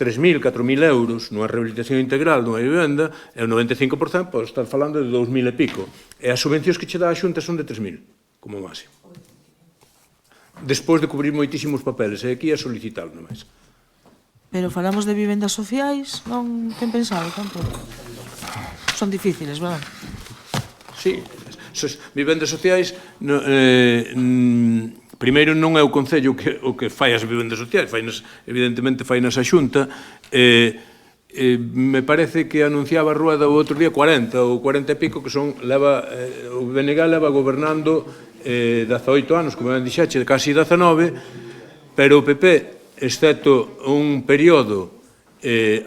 3.000, 4.000 euros nunha rehabilitación integral dunha vivenda, e o 95% pode estar falando de 2.000 e pico. E as subvencións que che dá a Xunta son de 3.000, como máximo. Despois de cubrir moitísimos papeles, e aquí é solicitalo nomás. Pero falamos de vivendas sociais, non ten pensado tampouco? Son difíciles, verdad? Sí, vivendas sociais, primeiro non é o Concello o que fai as vivendas sociais, evidentemente fainas a Xunta, me parece que anunciaba a Rueda o outro día 40 ou 40 e pico, que son, o BNG leva gobernando 18 anos, como ben dixeche, casi 19, pero o PP, excepto un período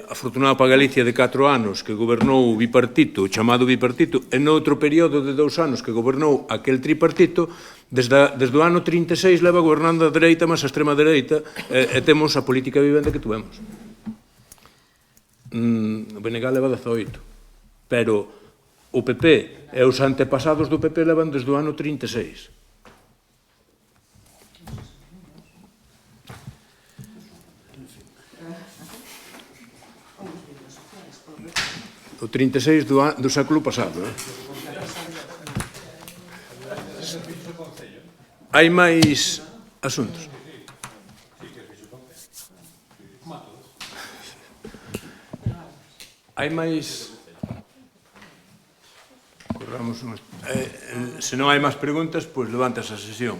afortunado para Galicia de 4 anos que gobernou o bipartito, o chamado bipartito, e noutro período de 2 anos que gobernou aquel tripartito, desde o ano 36 leva gobernando a dereita, mas a extrema dereita, e temos a política de vivenda que tuvemos. O BNG leva 18, pero o PP e os antepasados do PP levan desde o ano 36. O 36 do século pasado. Hai máis asuntos? Hai máis... Se non hai máis preguntas, pois levantas a sesión.